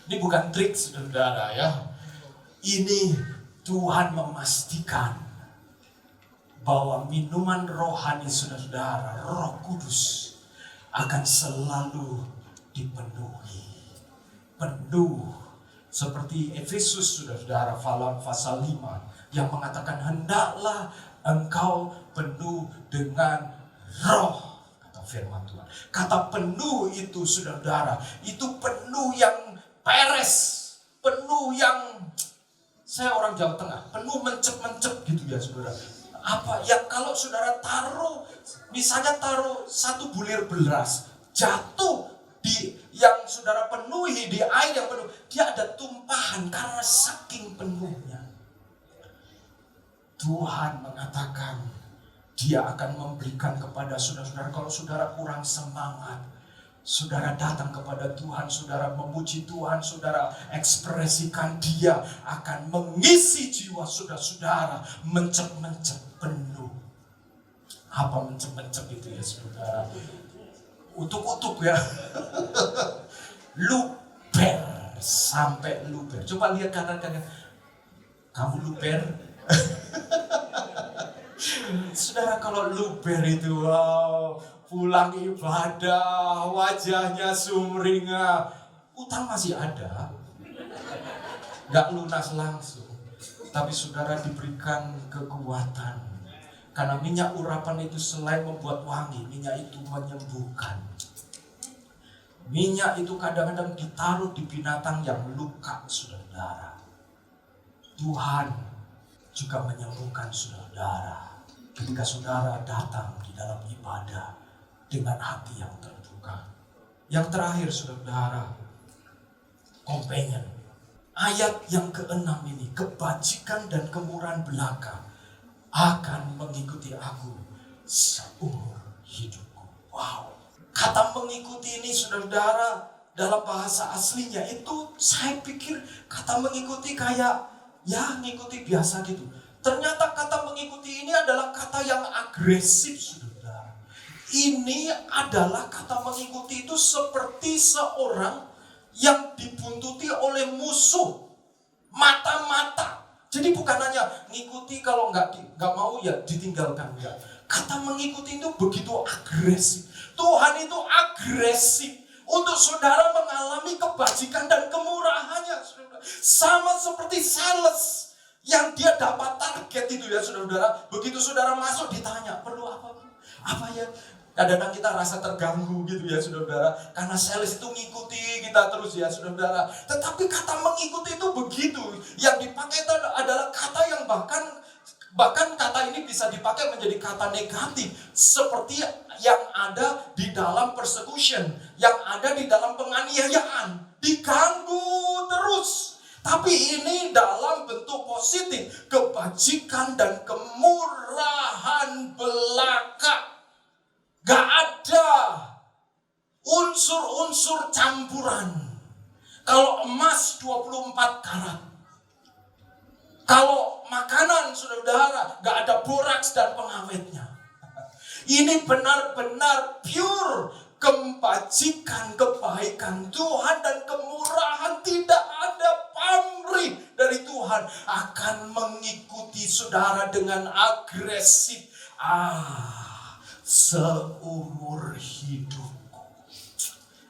Ini bukan trik saudara ya. Ini Tuhan memastikan bahwa minuman rohani saudara, Roh Kudus akan selalu dipenuhi. Penuh. Seperti Efesus saudara, pasal 5. Yang mengatakan hendaklah engkau penuh dengan roh, kata firman Tuhan. Kata penuh itu saudara, itu penuh yang peres, penuh yang, saya orang Jawa Tengah, penuh mencep-mencep gitu ya saudara. Apa yang kalau saudara taruh, misalnya taruh 1 bulir beras, jatuh di yang saudara penuhi di air yang penuh, dia ada tumpahan karena saking penuhnya. Tuhan mengatakan Dia akan memberikan kepada saudara-saudara. Kalau saudara kurang semangat, saudara datang kepada Tuhan, saudara memuji Tuhan, saudara ekspresikan, Dia akan mengisi jiwa saudara-saudara mencep-mencep penuh. Apa mencep-mencep itu ya saudara? Utuk-utuk ya. Luper, sampai luper. Coba lihat kanan-kanan. Kamu luper? Saudara, kalau luber itu wow, pulang ibadah wajahnya sumringah, utang masih ada, gak lunas langsung, tapi saudara diberikan kekuatan karena minyak urapan itu selain membuat wangi, minyak itu menyembuhkan. Minyak itu kadang-kadang ditaruh di binatang yang luka saudara. Tuhan juga menyembuhkan saudara ketika saudara datang di dalam ibadah dengan hati yang terbuka. Yang terakhir saudara, companion. Ayat yang ke-6 ini, kebajikan dan kemurahan belaka akan mengikuti aku seumur hidupku. Wow. Kata mengikuti ini saudara, dalam bahasa aslinya itu saya pikir kata mengikuti kayak ya ngikuti biasa gitu. Ternyata kata mengikuti ini adalah kata yang agresif saudara. Ini adalah kata mengikuti itu seperti seorang yang dibuntuti oleh musuh mata-mata. Jadi bukan hanya ngikuti, kalau nggak mau ya ditinggalkan, enggak. Kata mengikuti itu begitu agresif. Tuhan itu agresif untuk saudara mengalami kebajikan dan kemurahannya saudara. Sama seperti sales yang dia dapat target itu ya saudara. Begitu saudara masuk ditanya, perlu apa? Apa ya? Kadang-kadang kita rasa terganggu gitu ya saudara. Karena sales itu ngikuti kita terus ya saudara. Tetapi kata mengikuti itu begitu. Yang dipakai itu adalah kata yang bahkan kata ini bisa dipakai menjadi kata negatif. Seperti yang ada di dalam persecution, yang ada di dalam penganiayaan. Diganggu terus. Tapi ini dalam bentuk positif, kebajikan dan kemurahan belaka. Gak ada unsur-unsur campuran. Kalau emas 24 karat. Kalau makanan saudara, gak ada boraks dan pengawetnya. Ini benar-benar pure kebajikan, kebaikan Tuhan dan kemurahan, tidak ada pamrih dari Tuhan akan mengikuti saudara dengan agresif. Seumur hidupku.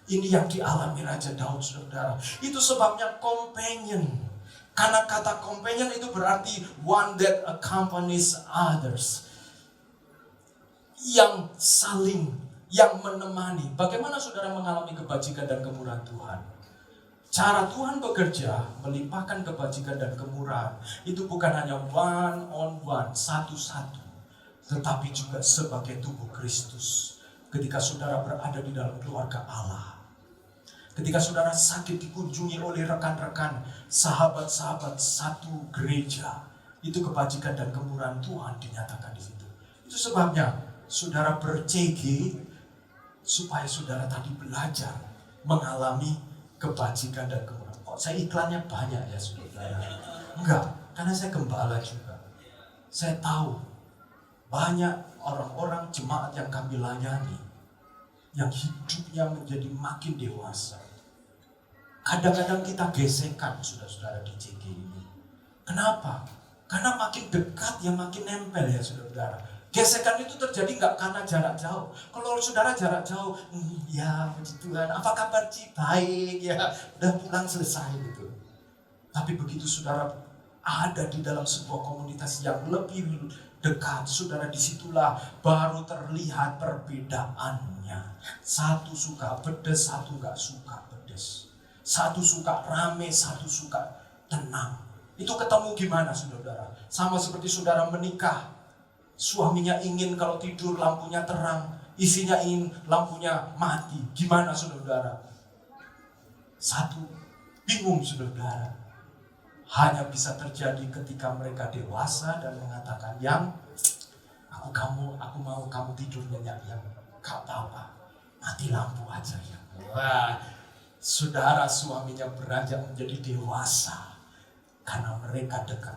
Ini yang dialami Raja Daud, saudara. Itu sebabnya companion. Karena kata companion itu berarti one that accompanies others. Yang saling, yang menemani. Bagaimana saudara mengalami kebajikan dan kemurahan Tuhan? Cara Tuhan bekerja, melimpahkan kebajikan dan kemurahan, itu bukan hanya one on one, satu-satu. Tetapi juga sebagai tubuh Kristus. Ketika saudara berada di dalam keluarga Allah. Ketika saudara sakit dikunjungi oleh rekan-rekan, sahabat-sahabat satu gereja. Itu kebajikan dan kemurahan Tuhan dinyatakan di situ. Itu sebabnya saudara ber-CG supaya saudara tadi belajar mengalami kebajikan dan kemurahan. Kok saya iklannya banyak ya saudara? Enggak, karena saya gembala juga. Saya tahu banyak orang-orang jemaat yang kami layani yang hidupnya menjadi makin dewasa. Kadang-kadang kita gesekan saudara-saudara di CG ini. Kenapa? Karena makin dekat ya makin nempel ya saudara-saudara. Gesekan itu terjadi nggak karena jarak jauh. Kalau saudara jarak jauh, ya puji Tuhan, apa kabar Ci? Baik ya, udah pulang selesai gitu. Tapi begitu saudara ada di dalam sebuah komunitas yang lebih dekat, saudara, disitulah baru terlihat perbedaannya. Satu suka pedes, satu gak suka pedes. Satu suka rame, satu suka tenang. Itu ketemu gimana saudara? Sama seperti saudara menikah. Suaminya ingin kalau tidur lampunya terang, isinya ingin lampunya mati. Gimana saudara? Satu, bingung saudara. Hanya bisa terjadi ketika mereka dewasa dan mengatakan, yang aku mau kamu tidur nyenyak ya, gak apa-apa, mati lampu aja ya. Wah, saudara suaminya beranjak menjadi dewasa karena mereka dekat.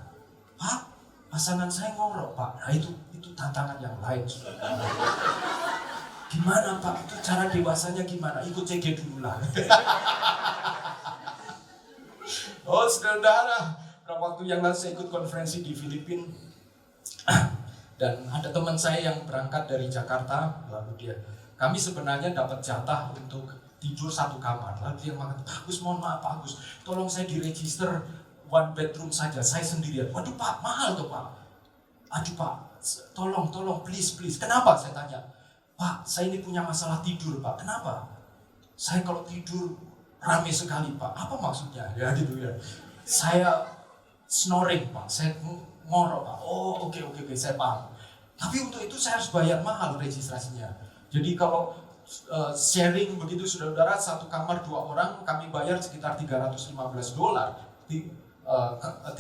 Pak, pasangan saya ngorok Pak. Nah itu tantangan yang lain saudara. Gimana Pak? Itu cara dewasanya gimana? Ikut CG dulu lah. Oh saudara, beberapa waktu yang lalu saya ikut konferensi di Filipina. Dan ada teman saya yang berangkat dari Jakarta. Lalu kami sebenarnya dapat jatah untuk tidur satu kamar. Lalu dia mengatakan, Pak Agus, mohon maaf Pak Agus, tolong saya diregister one bedroom saja, saya sendirian. Waduh Pak, mahal tuh Pak. Aduh Pak, tolong please. Kenapa? Saya tanya. Pak, saya ini punya masalah tidur Pak. Kenapa? Saya kalau tidur rame sekali Pak. Apa maksudnya? Ya gitu ya. Saya snoring Pak. Saya ngorok Pak. Oh oke, saya paham. Tapi untuk itu saya harus bayar mahal registrasinya. Jadi kalau sharing begitu saudara, satu kamar 2 orang kami bayar sekitar $315. 375.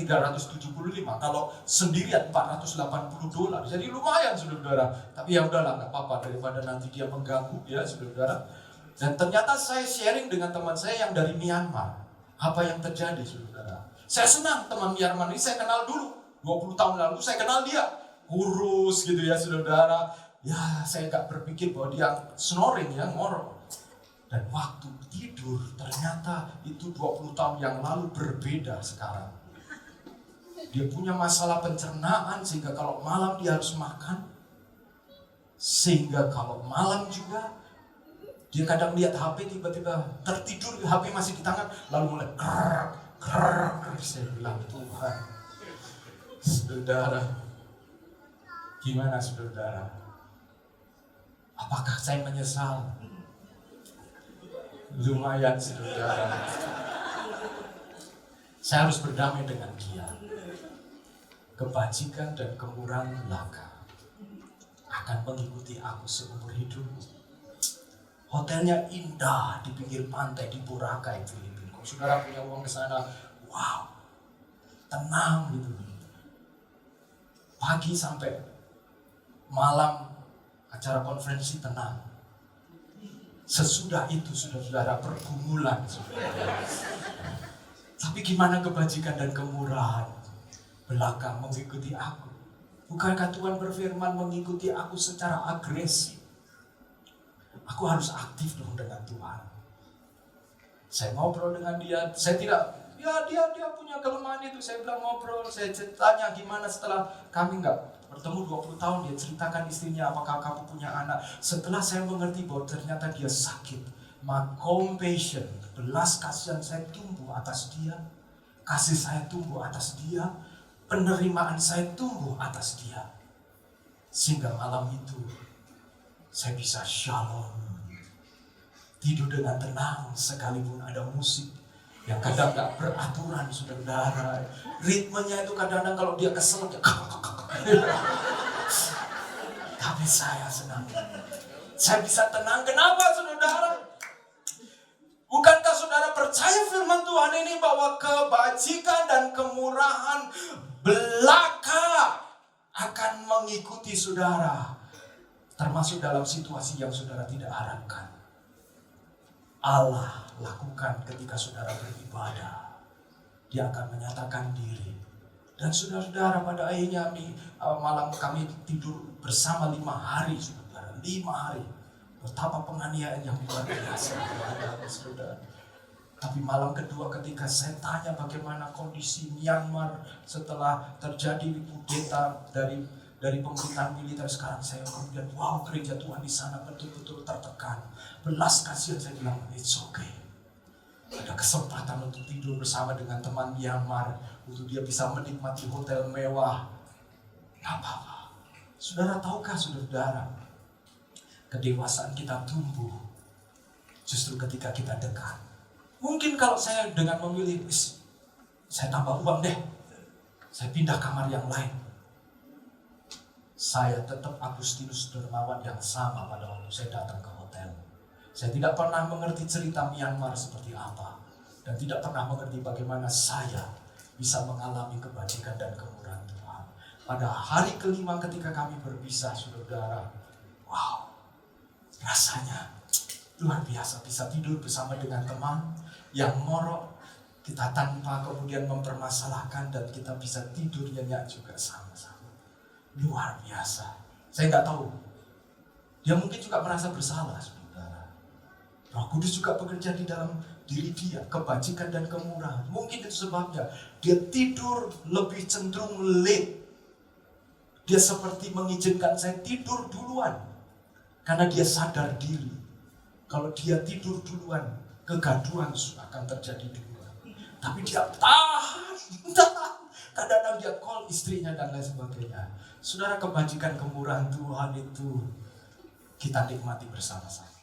Kalau sendirian $480. Jadi lumayan saudara. Tapi ya udahlah, nggak apa-apa daripada nanti dia mengganggu ya saudara. Dan ternyata saya sharing dengan teman saya yang dari Myanmar. Apa yang terjadi saudara? Saya senang teman Myanmar ini saya kenal dulu. 20 tahun lalu saya kenal dia. Kurus gitu ya saudara. Ya saya gak berpikir bahwa dia snoring ya, ngorok. Dan waktu tidur ternyata itu 20 tahun yang lalu berbeda sekarang. Dia punya masalah pencernaan sehingga kalau malam dia harus makan. Sehingga kalau malam juga dia kadang lihat HP tiba-tiba tertidur, HP masih di tangan, lalu mulai krrrr. Saya bilang, Tuhan, saudara, gimana saudara? Apakah saya menyesal? Lumayan saudara. Saya harus berdamai dengan dia. Kebajikan dan kemurahan belaka akan mengikuti aku seumur hidup. Hotelnya indah di pinggir pantai di Boracay, Filipina. Kalau saudara punya uang ke sana, wow, tenang gitu. Pagi sampai malam acara konferensi tenang. Sesudah itu saudara pergumulan saudara. Tapi gimana kebajikan dan kemurahan belaka mengikuti aku? Bukankah Tuhan berfirman mengikuti aku secara agresif? Aku harus aktif dong dengan Tuhan. Saya ngobrol dengan dia, saya tidak Ya dia punya kelemahan itu. Saya bilang ngobrol, saya tanya gimana setelah kami nggak bertemu 20 tahun. Dia ceritakan istrinya, apakah kamu punya anak. Setelah saya mengerti bahwa ternyata dia sakit, my compassion, belas kasihan saya tumbuh atas dia. Kasih saya tumbuh atas dia. Penerimaan saya tumbuh atas dia. Sehingga malam itu saya bisa shalom. Tidur dengan tenang sekalipun ada musik yang kadang gak beraturan, saudara. Ritmenya itu kadang-kadang kalau dia kesel, dia tapi saya senang. Saya bisa tenang. Kenapa, saudara? Bukankah saudara percaya firman Tuhan ini bahwa kebajikan dan kemurahan belaka akan mengikuti saudara, termasuk dalam situasi yang saudara tidak harapkan. Allah lakukan ketika saudara beribadah. Dia akan menyatakan diri. Dan saudara-saudara, pada akhirnya malam kami tidur bersama 5 hari, saudara. 5 hari. Betapa penganiayaan yang luar biasa, saudara. Tapi malam kedua ketika saya tanya bagaimana kondisi Myanmar setelah terjadi kudeta dari pemerintahan militer, sekarang saya kemudian wow, gereja Tuhan di sana betul-betul tertekan. Belas kasihan, saya bilang it's okay. Ada kesempatan untuk tidur bersama dengan teman Myanmar, untuk dia bisa menikmati hotel mewah. Gak apa-apa. Saudara tahukah, saudara, kedewasaan kita tumbuh justru ketika kita dekat. Mungkin kalau saya dengan memilih, saya tambah uang deh, saya pindah kamar yang lain, saya tetap Agustinus Dermawan yang sama pada waktu saya datang ke hotel. Saya tidak pernah mengerti cerita Myanmar seperti apa, dan tidak pernah mengerti bagaimana saya bisa mengalami kebajikan dan kemurahan Tuhan. Pada hari kelima ketika kami berpisah, saudara, wow, rasanya luar biasa bisa tidur bersama dengan teman yang ngorok, kita tanpa kemudian mempermasalahkan, dan kita bisa tidur nyenyak juga sama-sama. Luar biasa. Saya nggak tahu, dia mungkin juga merasa bersalah, saudara. Roh Kudus juga bekerja di dalam diri dia, kebajikan dan kemurahan. Mungkin itu sebabnya dia tidur lebih cenderung late. Dia seperti mengizinkan saya tidur duluan, karena dia sadar diri kalau dia tidur duluan, kegaduhan akan terjadi duluan. Tapi dia tahan. Kadang-kadang dia call istrinya dan lain sebagainya. Saudara, kebajikan kemurahan Tuhan itu kita nikmati bersama-sama.